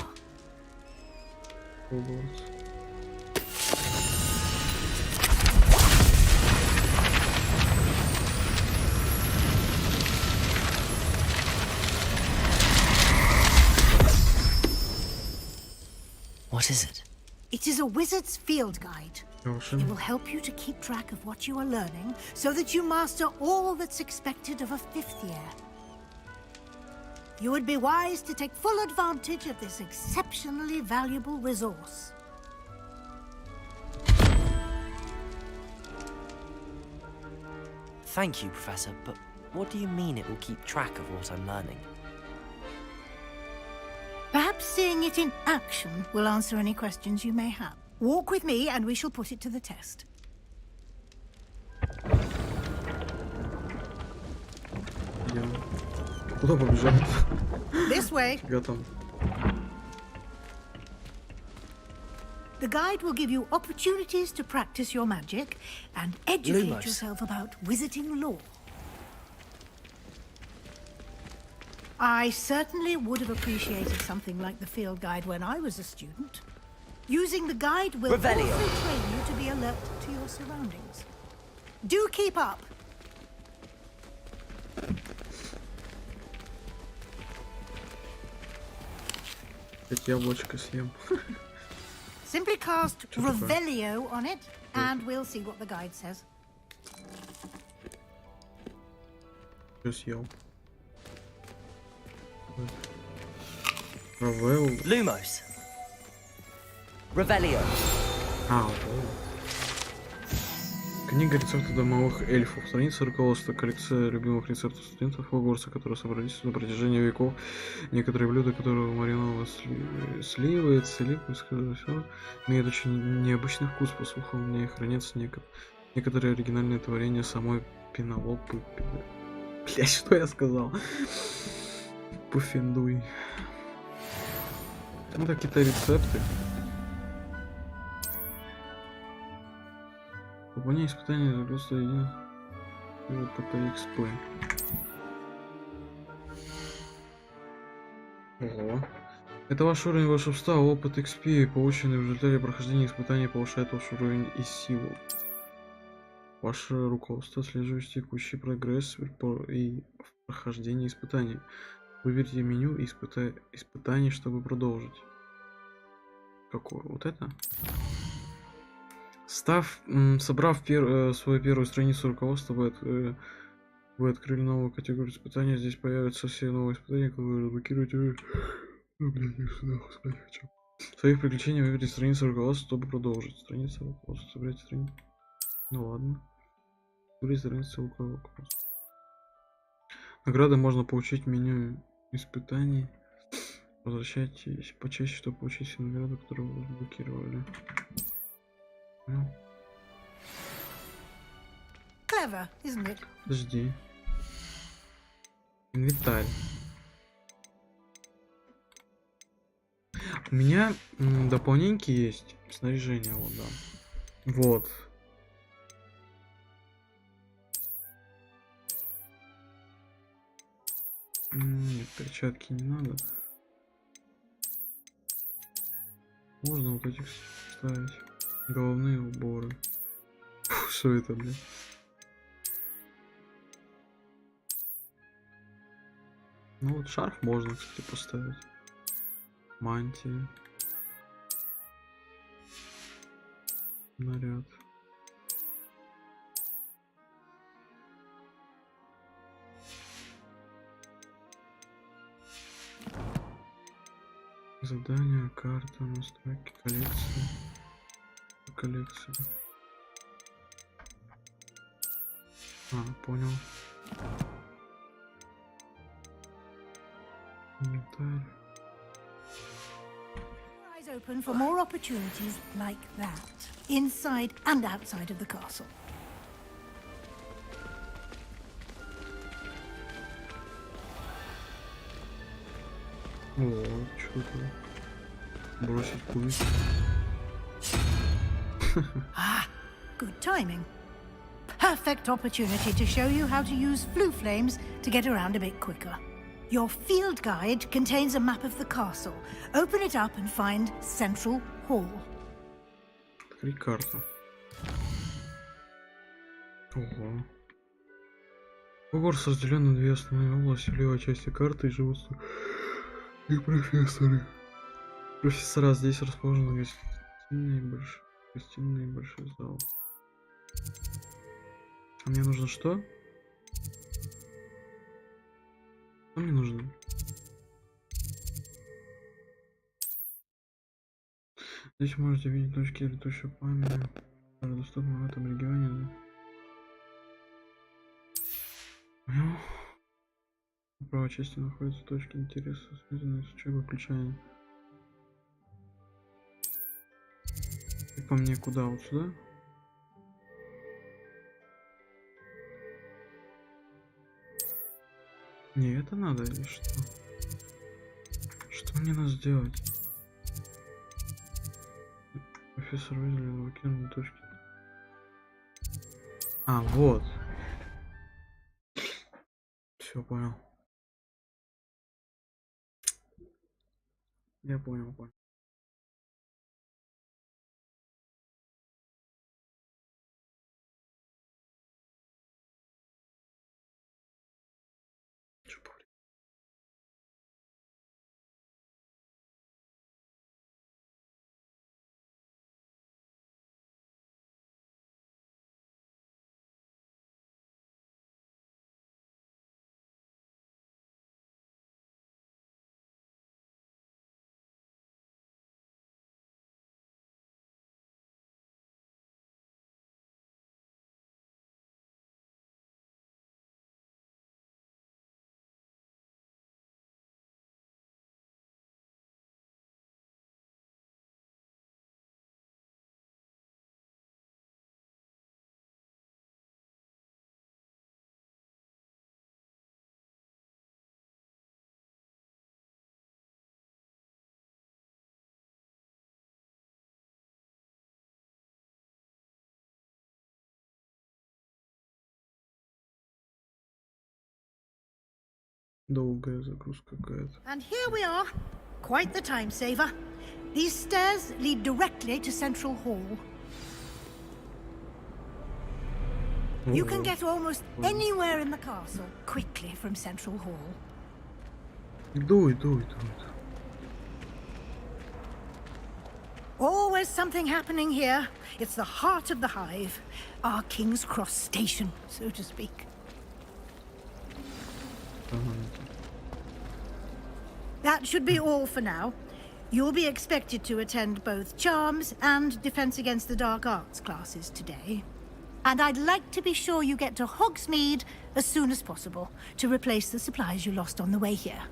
What is it? It is a wizard's field guide. It will help you to keep track of what you are learning so that you master all that's expected of a fifth year. You would be wise to take full advantage of this exceptionally valuable resource. Thank you, Professor, but what do you mean it will keep track of what I'm learning? Perhaps seeing it in action will answer any questions you may have. Walk with me and we shall put it to the test. Куда побежал? This way. Я там. The guide will give you opportunities to practice your magic and educate yourself about wizarding lore. I certainly would have appreciated something like the field guide when I was a student. Using the guide will also train you to be alert to your surroundings. Do keep up. Яблочко съем. Simply cast Revelio on it, and we'll see what the guide says. Что съел? Равел. Lumos. Revelio. Книга рецептов домовых эльфов. Страница руководства. Коллекция любимых рецептов студентов Хогвартса, которые собрались на протяжении веков. Некоторые блюда, которые маринованные сливы, целиком, все, имеют очень необычный вкус, по слухам, в ней хранятся некоторые оригинальные творения самой Пенелопы. Блять, что я сказал? Пуффендуй. Ну, какие-то рецепты. Выполнение испытаний за просто один ПТХП. Ого. Это ваш уровень волшебства, опыт XP, полученный в результате прохождения испытаний, повышает ваш уровень и силу. Ваше руководство отслеживает текущий прогресс и в прохождении испытаний. Выберите меню испытаний, чтобы продолжить. Какое? Вот это? Собрав свою первую страницу руководства, вы Вы открыли новую категорию испытаний. Здесь появятся все новые испытания, которые разблокируете. В своих приключениях выберите страницу руководства, чтобы продолжить. Страница руководства. Собрать страницу. Ну ладно. Выберите страницу руководства. Награды можно получить в меню испытаний. Возвращайтесь почаще, чтобы получить все награды, которые вы разблокировали. Clever, isn't it? Подожди. Инвентарь. У меня дополненьки есть. Снаряжение, вот, да. Вот. Нет, перчатки не надо. Можно вот этих ставить. Головные уборы. Фу, что это, блин? Ну вот шарф можно, кстати, поставить. Мантия. Наряд. Задание, карта, настройки, коллекция. Коллекция. Понял. Инвентарь. Eyes open for more opportunities like that, inside and outside of the castle. О, что-то. Бросить курить. Good timing. Perfect opportunity to show you how to use flue flames to get around a bit quicker. Your field guide contains a map of the castle. Open it up and find Central Hall. Открыть карту. Ого. Хогвартс разделен на две основные области. В левой части карты живут и профессоры. Профессора здесь расположены гостиные и большой зал. А мне нужно что? Что мне нужно? Здесь можете видеть точки летущего пламени, которые доступны в этом регионе. Да? Понял? В правой части находятся точки интереса, связанные с учебой, включая. И по мне куда? Вот сюда? Не, это надо или что? Что мне надо сделать? Профессор Уизли выкинул точки. Вот. Все, понял. Я понял. Долгая загрузка какая-то. And here we are. Quite the time saver. These stairs lead directly to Central Hall. You can get almost anywhere in the castle quickly from Central Hall. Иду. Always something happening here. It's the heart of the hive. Our King's Cross station, so to speak. That should be all for now. You'll be expected to attend both Charms and Defense Against the Dark Arts classes today. And I'd like to be sure you get to Hogsmeade as soon as possible to replace the supplies you lost on the way here.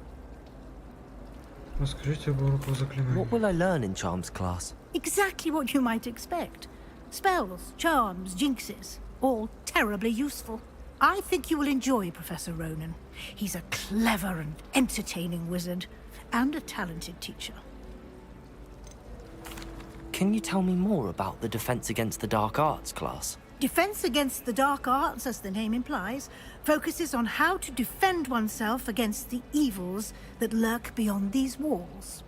What will I learn in Charms class? Exactly what you might expect. Spells, charms, jinxes, all terribly useful. I think you will enjoy Professor Ronan. He's a clever and entertaining wizard, and a talented teacher. Can you tell me more about the Defense Against the Dark Arts class? Defense Against the Dark Arts, as the name implies, focuses on how to defend oneself against the evils that lurk beyond these walls.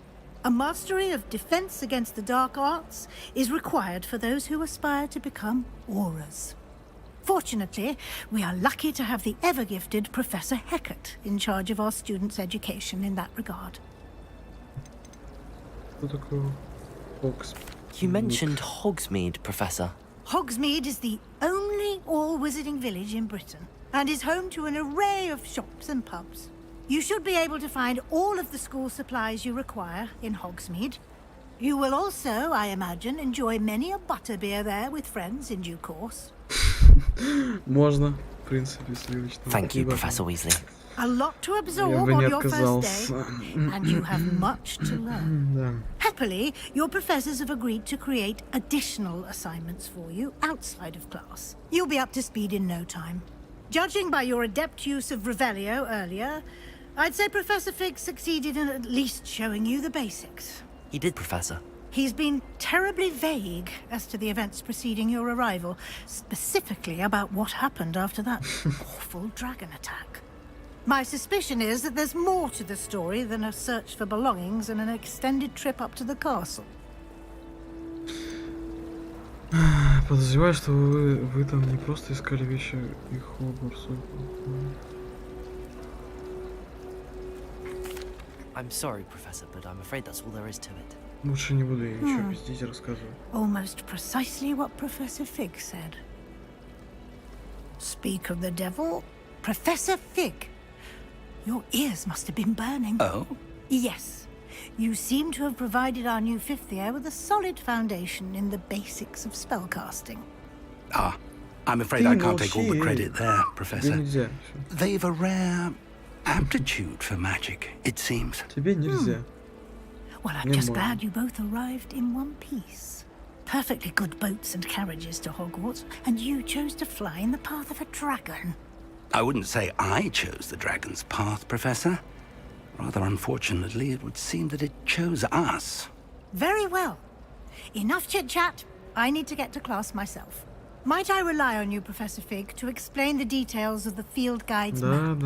A mastery of Defense Against the Dark Arts is required for those who aspire to become auras. Fortunately, we are lucky to have the ever-gifted Professor Hecat in charge of our students' education in that regard. You mentioned Hogsmeade, Professor. Hogsmeade is the only all-wizarding village in Britain, and is home to an array of shops and pubs. You should be able to find all of the school supplies you require in Hogsmeade. You will also, I imagine, enjoy many a butterbeer there with friends in due course. Можно, в принципе, следующий. Thank you, Professor Weasley. A lot to absorb on your first day, and you have much to learn. Happily, your professors have agreed to create additional assignments for you outside of class. You'll be up to speed in no time. Judging by your adept use of Revelio earlier, I'd say Professor Fig succeeded in at least showing you the basics. He did, Professor. He's been terribly vague as to the events preceding your arrival, specifically about what happened after that awful dragon attack. My suspicion is that there's more to the story than a search for belongings and an extended trip up to the castle. Подозреваю, что вы там не просто искали вещи и Хогвартса. I'm sorry, Professor, but I'm afraid that's all there is to it. Лучше не буду я ничего пиздить и рассказывать. Almost precisely what Professor Fig said. Speak of the devil, Professor Fig. Your ears must have been burning. Oh? Yes. You seem to have provided our new fifth year with a solid foundation in the basics of spellcasting. Ah, I'm afraid I can't take all the credit there, Professor. They've a rare aptitude for magic, it seems. Тебе нельзя. Well, I'm just glad you both arrived in one piece. Perfectly good boats and carriages to Hogwarts, and you chose to fly in the path of a dragon. I wouldn't say I chose the dragon's path, Professor. Rather unfortunately, it would seem that it chose us. Very well. Enough chit-chat. I need to get to class myself. Might I rely on you, Professor Fig, to explain the details of the field guide's map?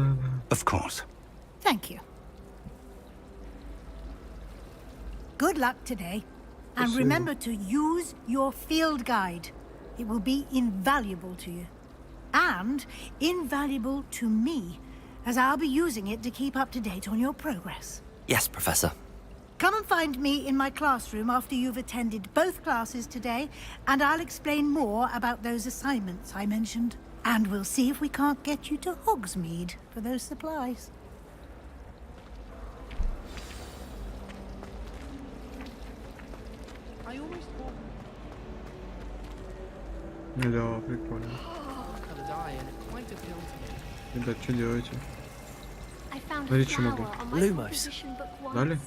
Of course. Thank you. Good luck today. And remember to use your field guide. It will be invaluable to you. And invaluable to me, as I'll be using it to keep up to date on your progress. Yes, Professor. Come and find me in my classroom after you've attended both classes today, and I'll explain more about those assignments I mentioned. And we'll see if we can't get you to Hogsmeade for those supplies. Да, прикольно. Ребят, что делаете? Смотрите, что могу. Lumos. Дали?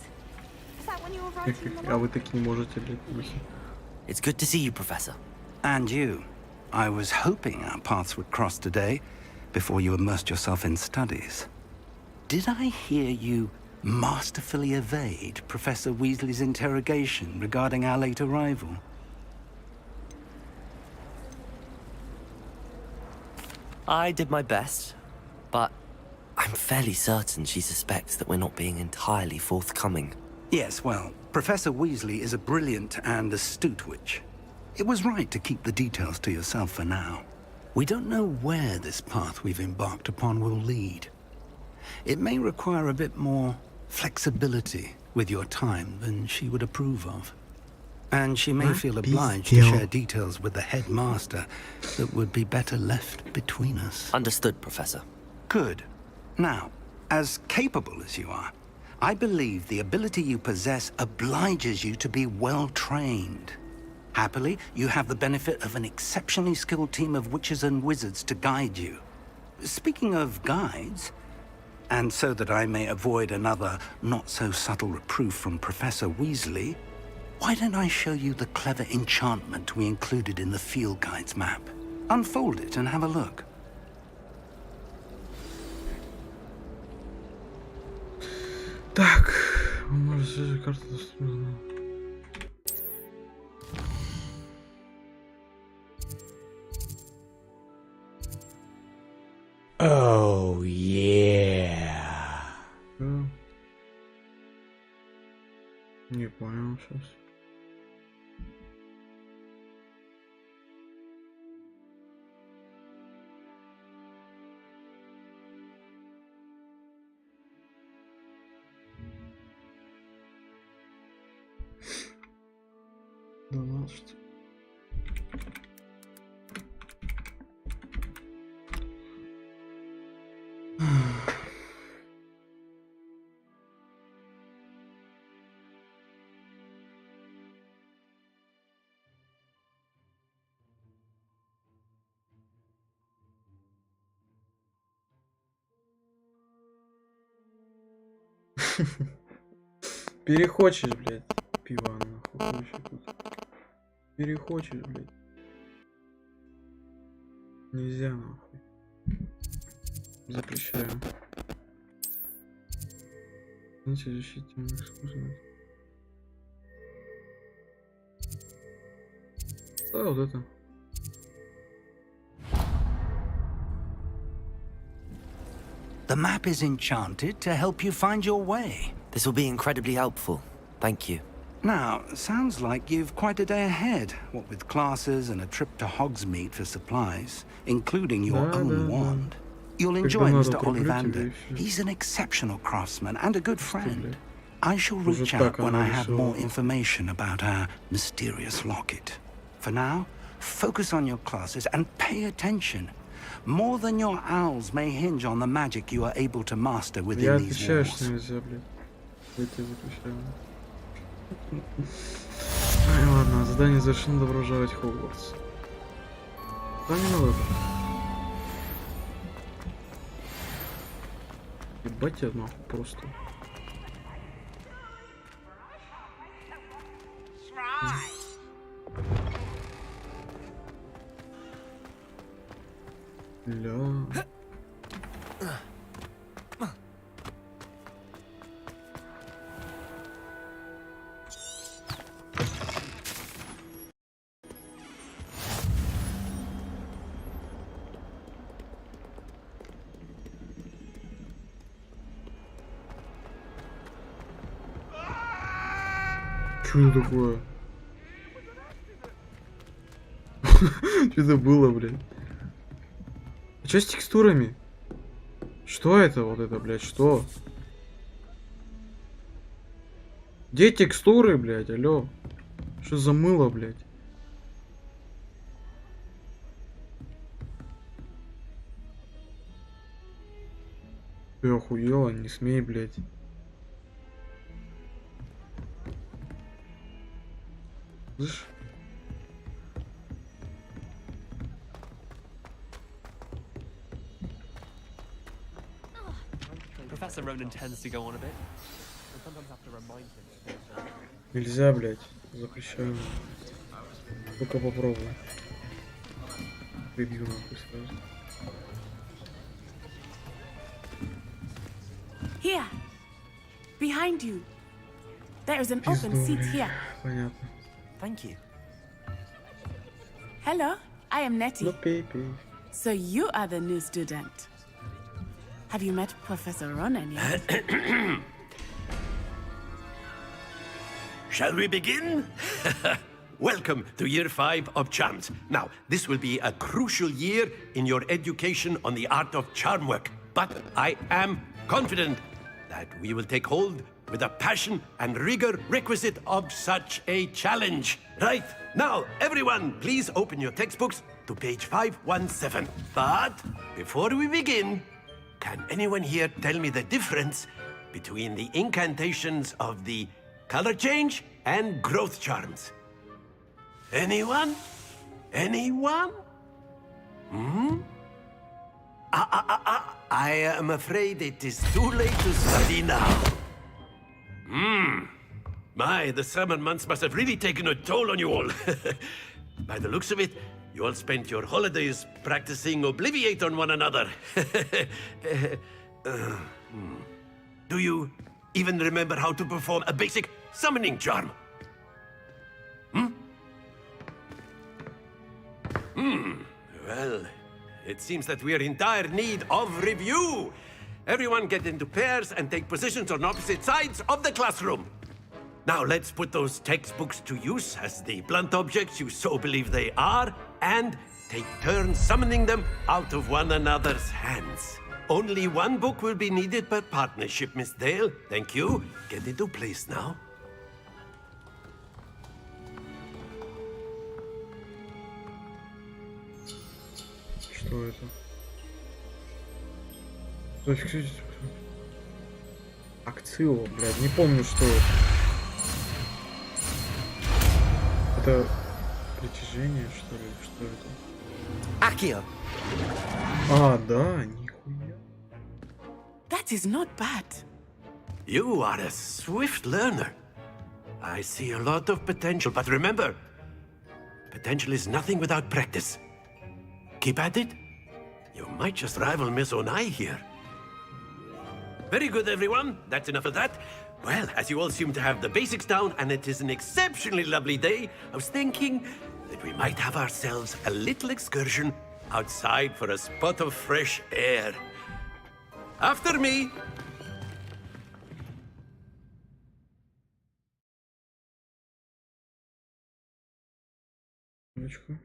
А вы таки не можете, блядь, нихи. It's good to see you, Professor. And you. I was hoping our paths would cross today, before you immersed yourself in studies. Did I hear you masterfully evade Professor Weasley's interrogation regarding our late arrival? I did my best, but I'm fairly certain she suspects that we're not being entirely forthcoming. Yes, well, Professor Weasley is a brilliant and astute witch. It was right to keep the details to yourself for now. We don't know where this path we've embarked upon will lead. It may require a bit more flexibility with your time than she would approve of. And she may feel obliged to share details with the headmaster that would be better left between us. Understood, Professor. Good. Now, As capable as you are, I believe the ability you possess obliges you to be well trained. Happily, you have the benefit of an exceptionally skilled team of witches and wizards to guide you. Speaking of guides, and so that I may avoid another not-so-subtle reproof from Professor Weasley, why don't I show you the clever enchantment we included in the field guide's map? Unfold it and have a look. Так, может, свежая карта доступна. Oh, yeah. Не понял сейчас. Да ладно, что... Перехочешь, блядь, пиво нахуй, вообще тут. Перехочешь, блядь. Нельзя нахуй. Запрещаю. Знаете, защитительных искусств. Да, вот это. The map is enchanted to help you find your way. This will be incredibly helpful. Thank you. Now, sounds like you've quite a day ahead, what with classes and a trip to Hogsmeade for supplies, including your own wand. You'll enjoy Mr. Ollivander. He's an exceptional craftsman and a good friend. I shall reach out when I have more information about our mysterious locket. For now, focus on your classes and pay attention. More than your owls may hinge on the magic you are able to master within these walls. Ай, ладно, задание завершено, добро пожаловать в Хогвартс. Да не надо. Ебать я нахуй просто. Ля. Что это такое? Что это было, блядь? А что с текстурами? Что это вот это, блядь, что? Где текстуры, блядь, алло? Что за мыло, блядь? Ты охуела? Не смей, блядь. Слышь? Professor Ronan tends to go on a bit. I sometimes have to remind him. Нельзя, блядь. Запрещаю. Только попробуй. Прибью нахуй сразу. Here, behind you. There is an open seat here. Понятно. Thank you. Hello, I am Nettie. No baby. So you are the new student. Have you met Professor Ronan yet? Shall we begin? Welcome to Year 5 of Charms. Now, this will be a crucial year in your education on the art of charm work. But I am confident that we will take hold with the passion and rigor requisite of such a challenge. Right, now, everyone, please open your textbooks to page 517. But before we begin, can anyone here tell me the difference between the incantations of the color change and growth charms? Anyone? Anyone? Hmm? I am afraid it is too late to study now. My, the summer months must have really taken a toll on you all. By the looks of it, you all spent your holidays practicing Obliviate on one another. Do you even remember how to perform a basic summoning charm? Well, it seems that we are in dire need of review. Everyone get into pairs and take positions on opposite sides of the classroom. Now let's put those textbooks to use as the blunt objects you so believe they are, and take turns summoning them out of one another's hands. Only one book will be needed per partnership, Miss Dale. Thank you. Get into place now. Что это? Акцио, блядь, не помню, что это. Это притяжение, что ли? Что это? Accio. А, да, нихуя. That is not bad. You are a swift learner. I see a lot of potential, but remember, potential is nothing without practice. Keep at it. You might just rival Miss Onai here. Very good, everyone. That's enough of that. Well, as you all seem to have the basics down, and it is an exceptionally lovely day, I was thinking that we might have ourselves a little excursion outside for a spot of fresh air. After me. Минуточку.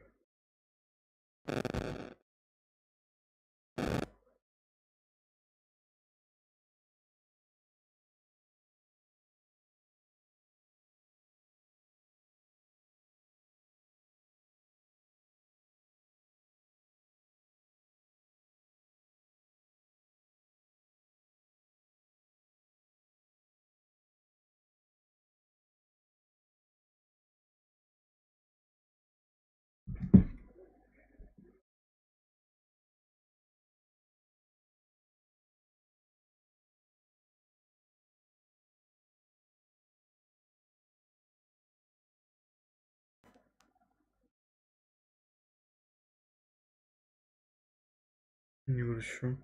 Не вращу.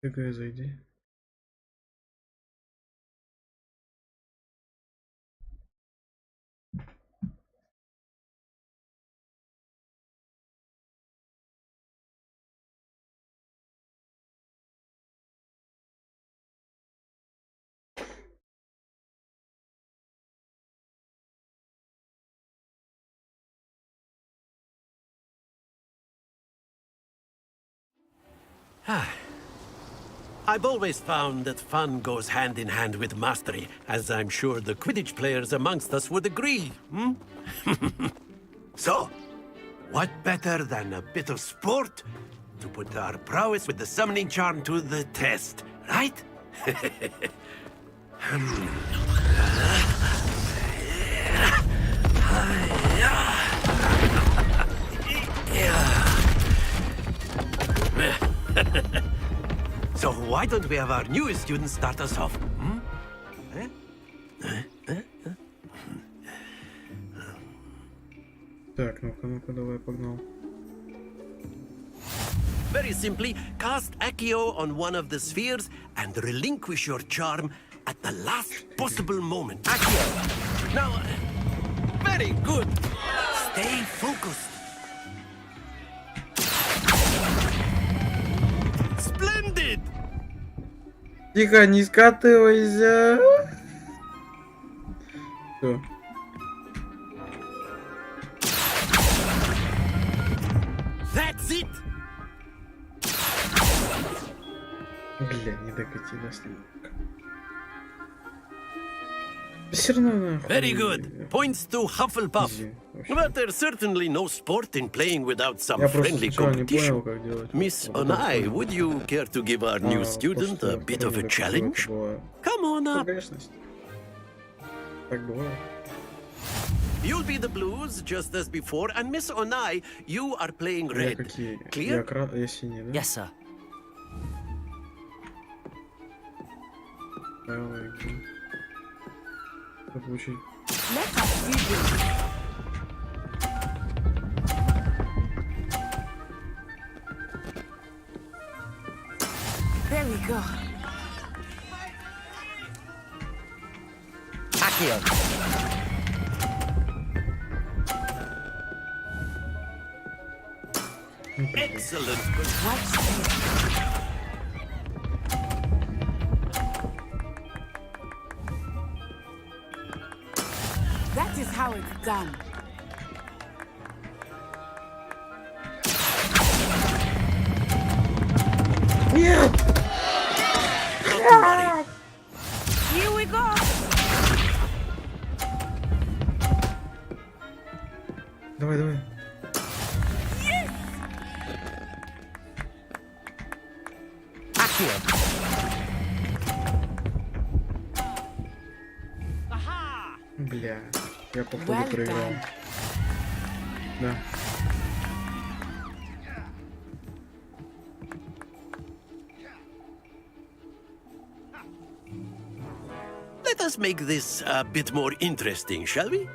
ТГ зайди. I've always found that fun goes hand in hand with mastery, as I'm sure the Quidditch players amongst us would agree, hmm? So, what better than a bit of sport to put our prowess with the summoning charm to the test, right? So why don't we have our newest student start us off? Hmm? Так, ну-ка, давай, погнал. Very simply, cast Accio on one of the spheres and relinquish your charm at the last possible moment. Accio! Now, very good. Stay focused. Splendid! Тихо, не скатывайся. Все. That's it! Бля, не докатилась немного. Все равно нахуй. Very good. Points to Hufflepuff. But there's certainly no sport in playing without some Я просто friendly сначала не competition. понял, как делать. Miss А потом Onai, понял. would you care to give our new То, student что a bit of a это challenge? была Come on up. погрешность. Так бывает. You'll be the blues, just as before, and Miss Onai, you are playing Я red. какие? Clear? Я синий, да? Yes, sir. Давай, как получить? Let us see this. There we go. Accio. Excellent. Watch this. That is how it's done. Нет! Not to worry. Here we go. Давай, давай. Accio. Бля, я походу Well проиграл. done. Да. Let us make this a bit more interesting, shall we?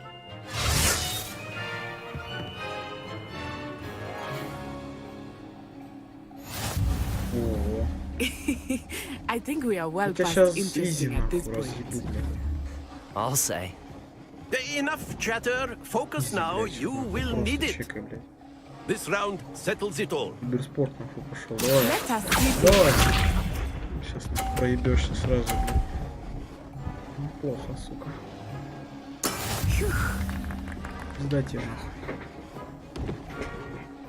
Ого. I think we are well Я past сейчас изи interesting at this нахуй point. разъебу, бля. I'll say. Enough chatter. Focus now. You will need it. Чекай, блядь. This round settles it all. Киберспорт нахуй пошел. Давай. Let us see this. Давай. Сейчас проебешься сразу, блядь. Неплохо, сука. Сдать его нахуй.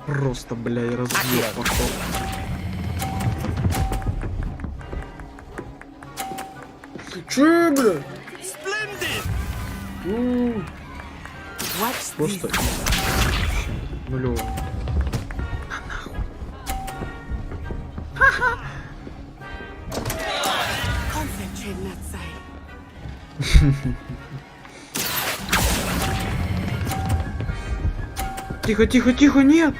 Просто, бля, и разъеб пошел. Че, бля? Splendid. Watch Просто this. нулево. Concentrate, Natsai. Тихо, тихо, тихо, нет!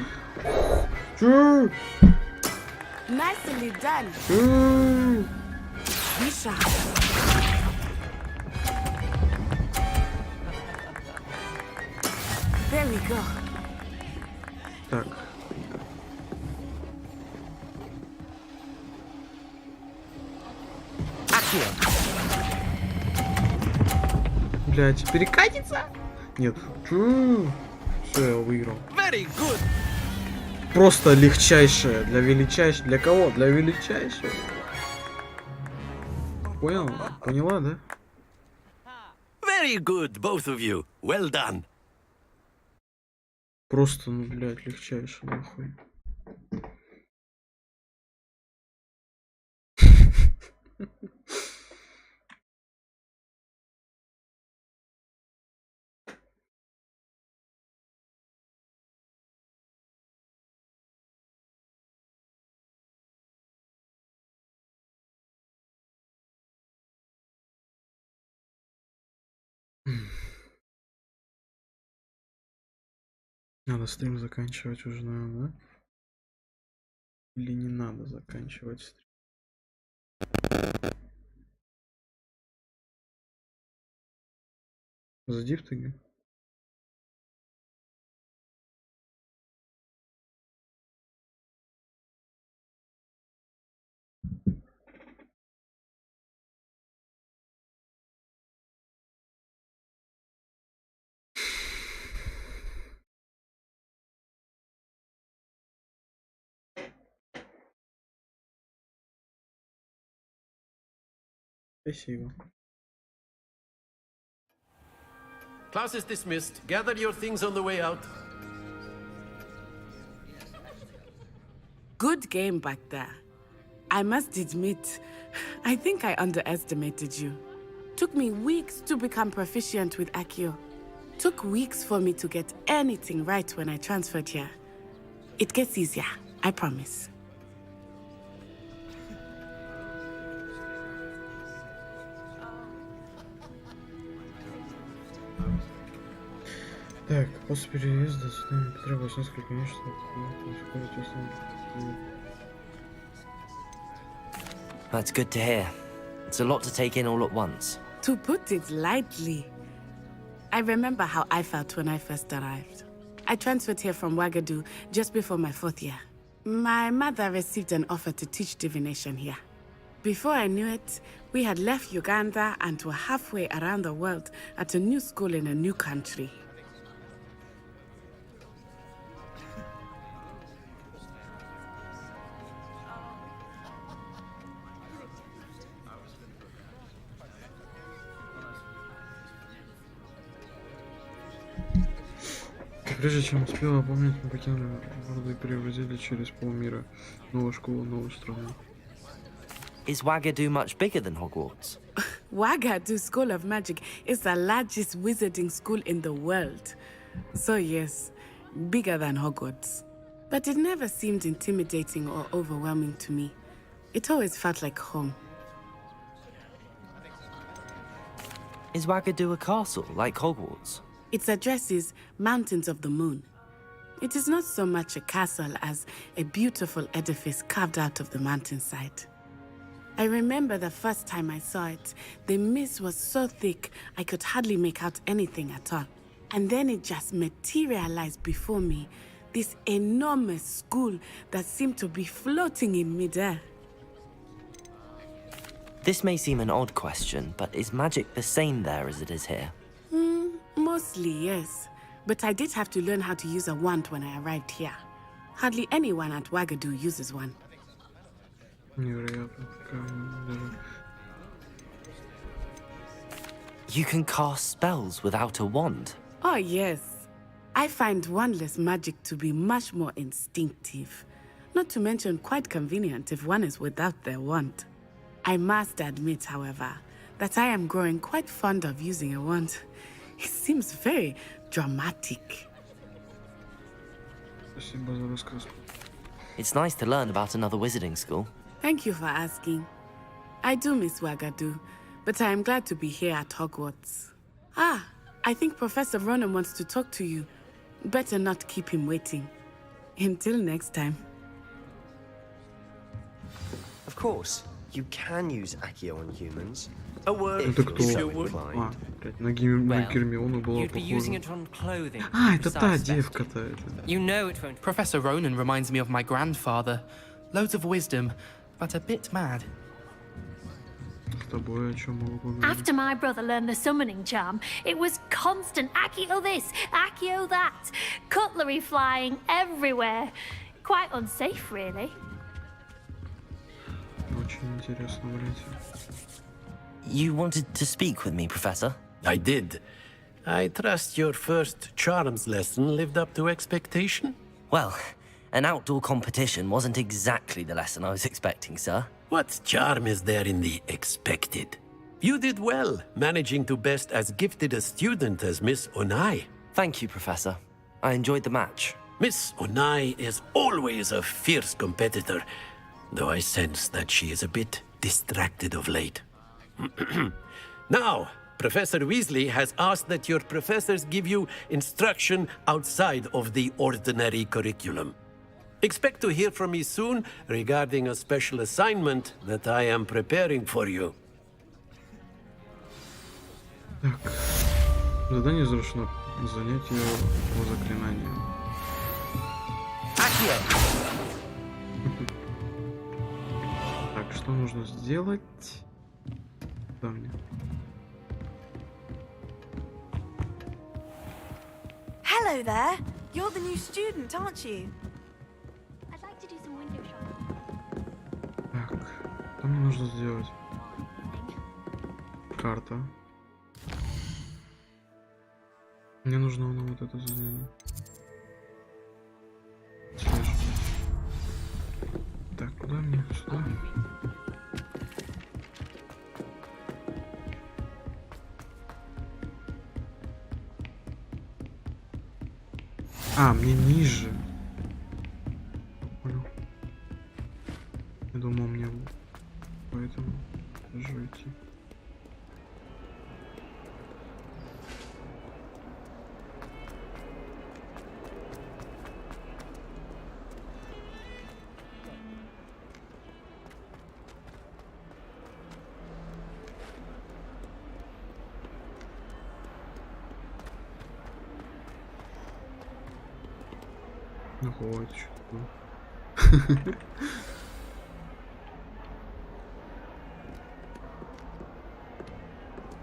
Че? Nicely done. Че? Be sharp. There we go. Так. Accio. Блядь, перекатится? Нет. Все, я выиграл. Very good. Просто легчайшее. Для величайшего. Для кого? Для величайшего. Понял? Поняла, да? Very good, both of you. Well done. Просто, ну, блядь, легчайшее, нахуй. Надо стрим заканчивать уже, наверное, да? Или не надо заканчивать стрим? Зайди в ТГ. Спасибо. Class is dismissed. Gather your things on the way out. Good game back there. I must admit, I think I underestimated you. Took me weeks to become proficient with Accio. Took weeks for me to get anything right when I transferred here. It gets easier, I promise. Так, после переезда сюда потребовалось несколько месяцев, чтобы ускорить основу. That's good to hear. It's a lot to take in all at once. To put it lightly, I remember how I felt when I first arrived. I transferred here from Wagadu just before my 4th year. My mother received an offer to teach divination here. Before I knew it, we had left Uganda and were halfway around the world at a new school in a new country. Прежде чем успела опомнить, мы покинули города и перевозили через полмира. Новая школа, новую страну. Is Wagadu much bigger than Hogwarts? Wagadu School of Magic is the largest wizarding school in the world. So yes, bigger than Hogwarts. But it never seemed intimidating or overwhelming to me. It always felt like home. Is Wagadu a castle, like Hogwarts? Its address is Mountains of the Moon. It is not so much a castle as a beautiful edifice carved out of the mountainside. I remember the first time I saw it, the mist was so thick I could hardly make out anything at all. And then it just materialized before me, this enormous school that seemed to be floating in midair. This may seem an odd question, but is magic the same there as it is here? Mostly, yes. But I did have to learn how to use a wand when I arrived here. Hardly anyone at Wagadu uses one. You can cast spells without a wand? Oh, yes. I find wandless magic to be much more instinctive. Not to mention quite convenient if one is without their wand. I must admit, however, that I am growing quite fond of using a wand. It seems very dramatic. It's nice to learn about another wizarding school. Thank you for asking. I do miss Wagadu, but I am glad to be here at Hogwarts. Ah, I think Professor Ronan wants to talk to you. Better not keep him waiting. Until next time. Of course, you can use Accio on humans. A word Это if кто? you're so inclined. А, блядь, на Гермиону была You'd be using похожа. it on clothing. А, это та Besides, девка-то. это. You know it won't. Professor Ronan reminds me of my grandfather. Loads of wisdom, but a bit mad. С тобой о чем могу поговорить? After my brother learned the summoning charm, it was constant Accio this, Accio that. Cutlery flying everywhere. Quite unsafe, really. Очень интересно, блядь. You wanted to speak with me, Professor? I did. I trust your first charms lesson lived up to expectation? Well, an outdoor competition wasn't exactly the lesson I was expecting, sir. What charm is there in the expected? You did well, managing to best as gifted a student as Miss Onai. Thank you, Professor. I enjoyed the match. Miss Onai is always a fierce competitor, though I sense that she is a bit distracted of late. Now, Professor Weasley has asked that your professors give you instruction outside of the ordinary curriculum. Expect to hear from me soon regarding a special assignment that I am preparing for you. Так. Задание завершено. Занятие по заклинаниям. Так, что нужно сделать? Да, мне. Hello there. You're the new student, aren't you? I'd like to do some window shopping. Так, что мне нужно сделать? Карта. Мне нужно вот это задание. Слышь. Так, куда мне? Сюда? А, мне ниже. Понял. Я думал, мне поэтому тоже идти. Ну вот, что.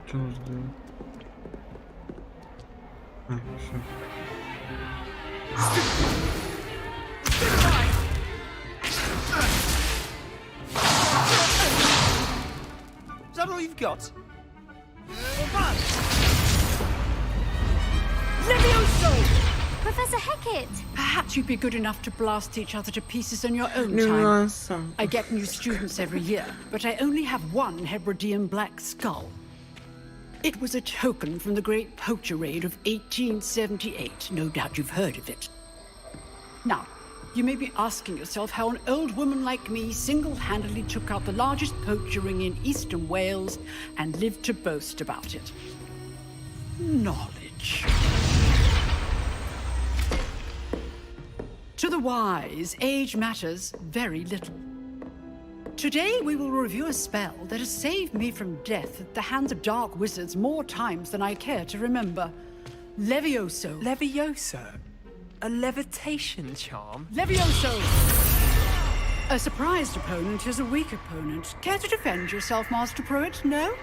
Что нужно делать? А, все. Is that all you've got? Professor Hecat! Perhaps you'd be good enough to blast each other to pieces in your own Nuance. time. I get new students every year, but I only have one Hebridean black skull. It was a token from the Great Poacher Raid of 1878. No doubt you've heard of it. Now, you may be asking yourself how an old woman like me single-handedly took out the largest poacher ring in eastern Wales and lived to boast about it. Knowledge. To the wise, age matters very little. Today we will review a spell that has saved me from death at the hands of dark wizards more times than I care to remember. Levioso. Levioso? A levitation charm? Levioso! A surprised opponent is a weak opponent. Care to defend yourself, Master Pruitt? No?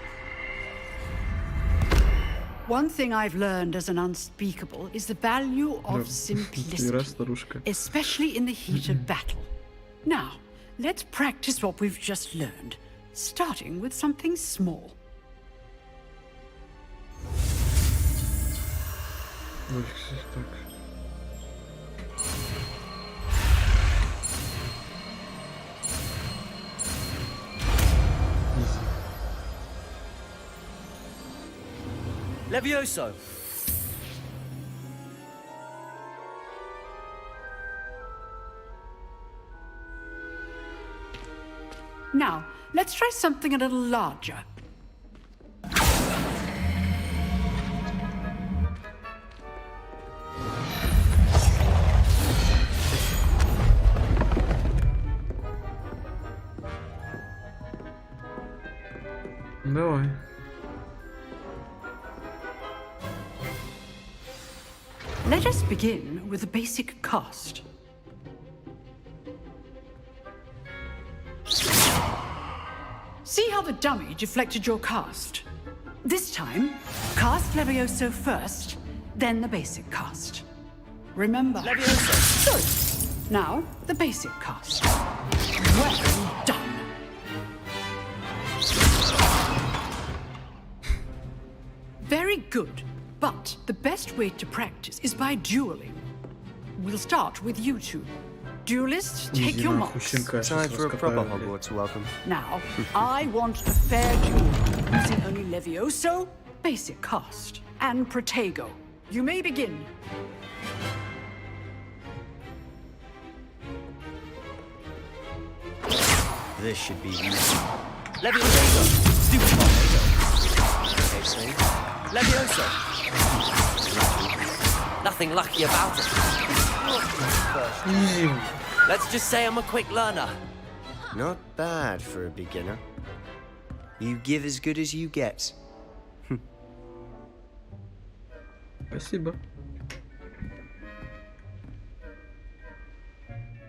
One thing I've learned as an unspeakable is the value of simplicity, especially in the heat of battle. Now, let's practice what we've just learned, starting with something small. Levioso! Now, let's try something a little larger. Давай. Let us begin with the basic cast. See how the dummy deflected your cast? This time, cast Levioso first, then the basic cast. Remember. Levioso! Good. Now, the basic cast. Well done. Very good. But the best way to practice is by dueling. We'll start with you two. Duelists, take your marks. Time for a proper Hogwarts welcome. Now, I want a fair duel, using only Levioso, basic cast, and Protego. You may begin. This should be easy. Levioso! Stupid Tornado! Okay, Levioso! Nothing lucky about it. Let's just say I'm a quick learner. Not bad for a beginner. You give as good as you get. Спасибо.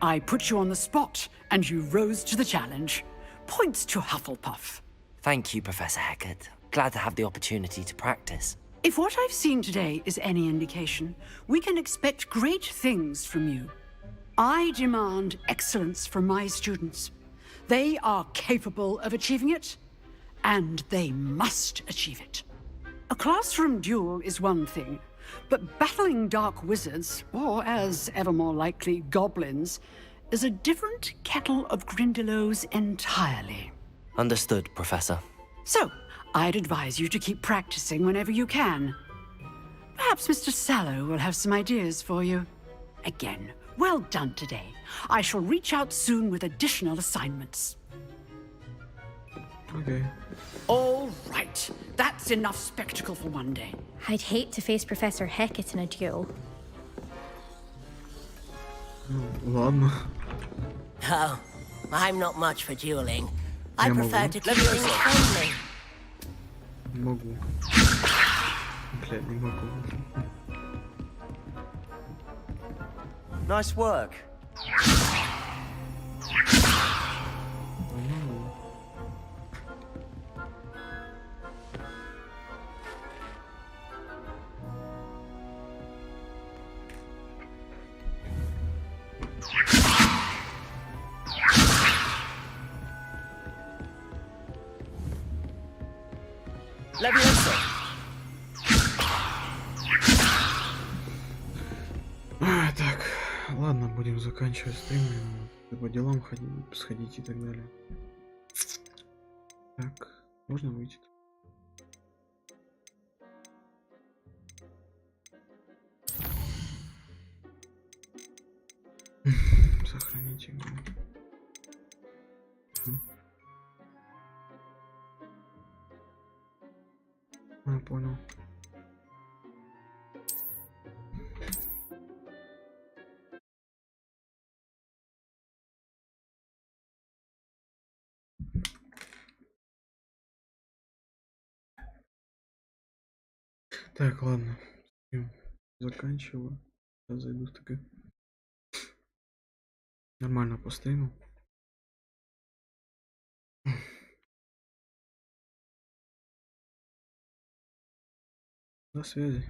I put you on the spot, and you rose to the challenge. Points to Hufflepuff. Thank you, Professor Hecat. Glad to have the opportunity to practice. If what I've seen today is any indication, we can expect great things from you. I demand excellence from my students. They are capable of achieving it, and they must achieve it. A classroom duel is one thing, but battling dark wizards, or as ever more likely, goblins, is a different kettle of Grindylows entirely. Understood, Professor. So, I'd advise you to keep practicing whenever you can. Perhaps Mr. Sallow will have some ideas for you. again. Well done today. I shall reach out soon with additional assignments. Okay. All right. That's enough spectacle for one day. I'd hate to face Professor Hecat in a duel. Ладно. Oh, I'm not much for dueling. I Я prefer могу. to keep things friendly. Не могу. Блядь, не могу. Nice work. Levioso. Так, ладно, будем заканчивать стрим. По делам сходить и так далее. Так, можно выйти? Сохранить игру. Понял. Так, ладно. Заканчиваю. Сейчас зайду в ТГ. Нормально постримил. До связи.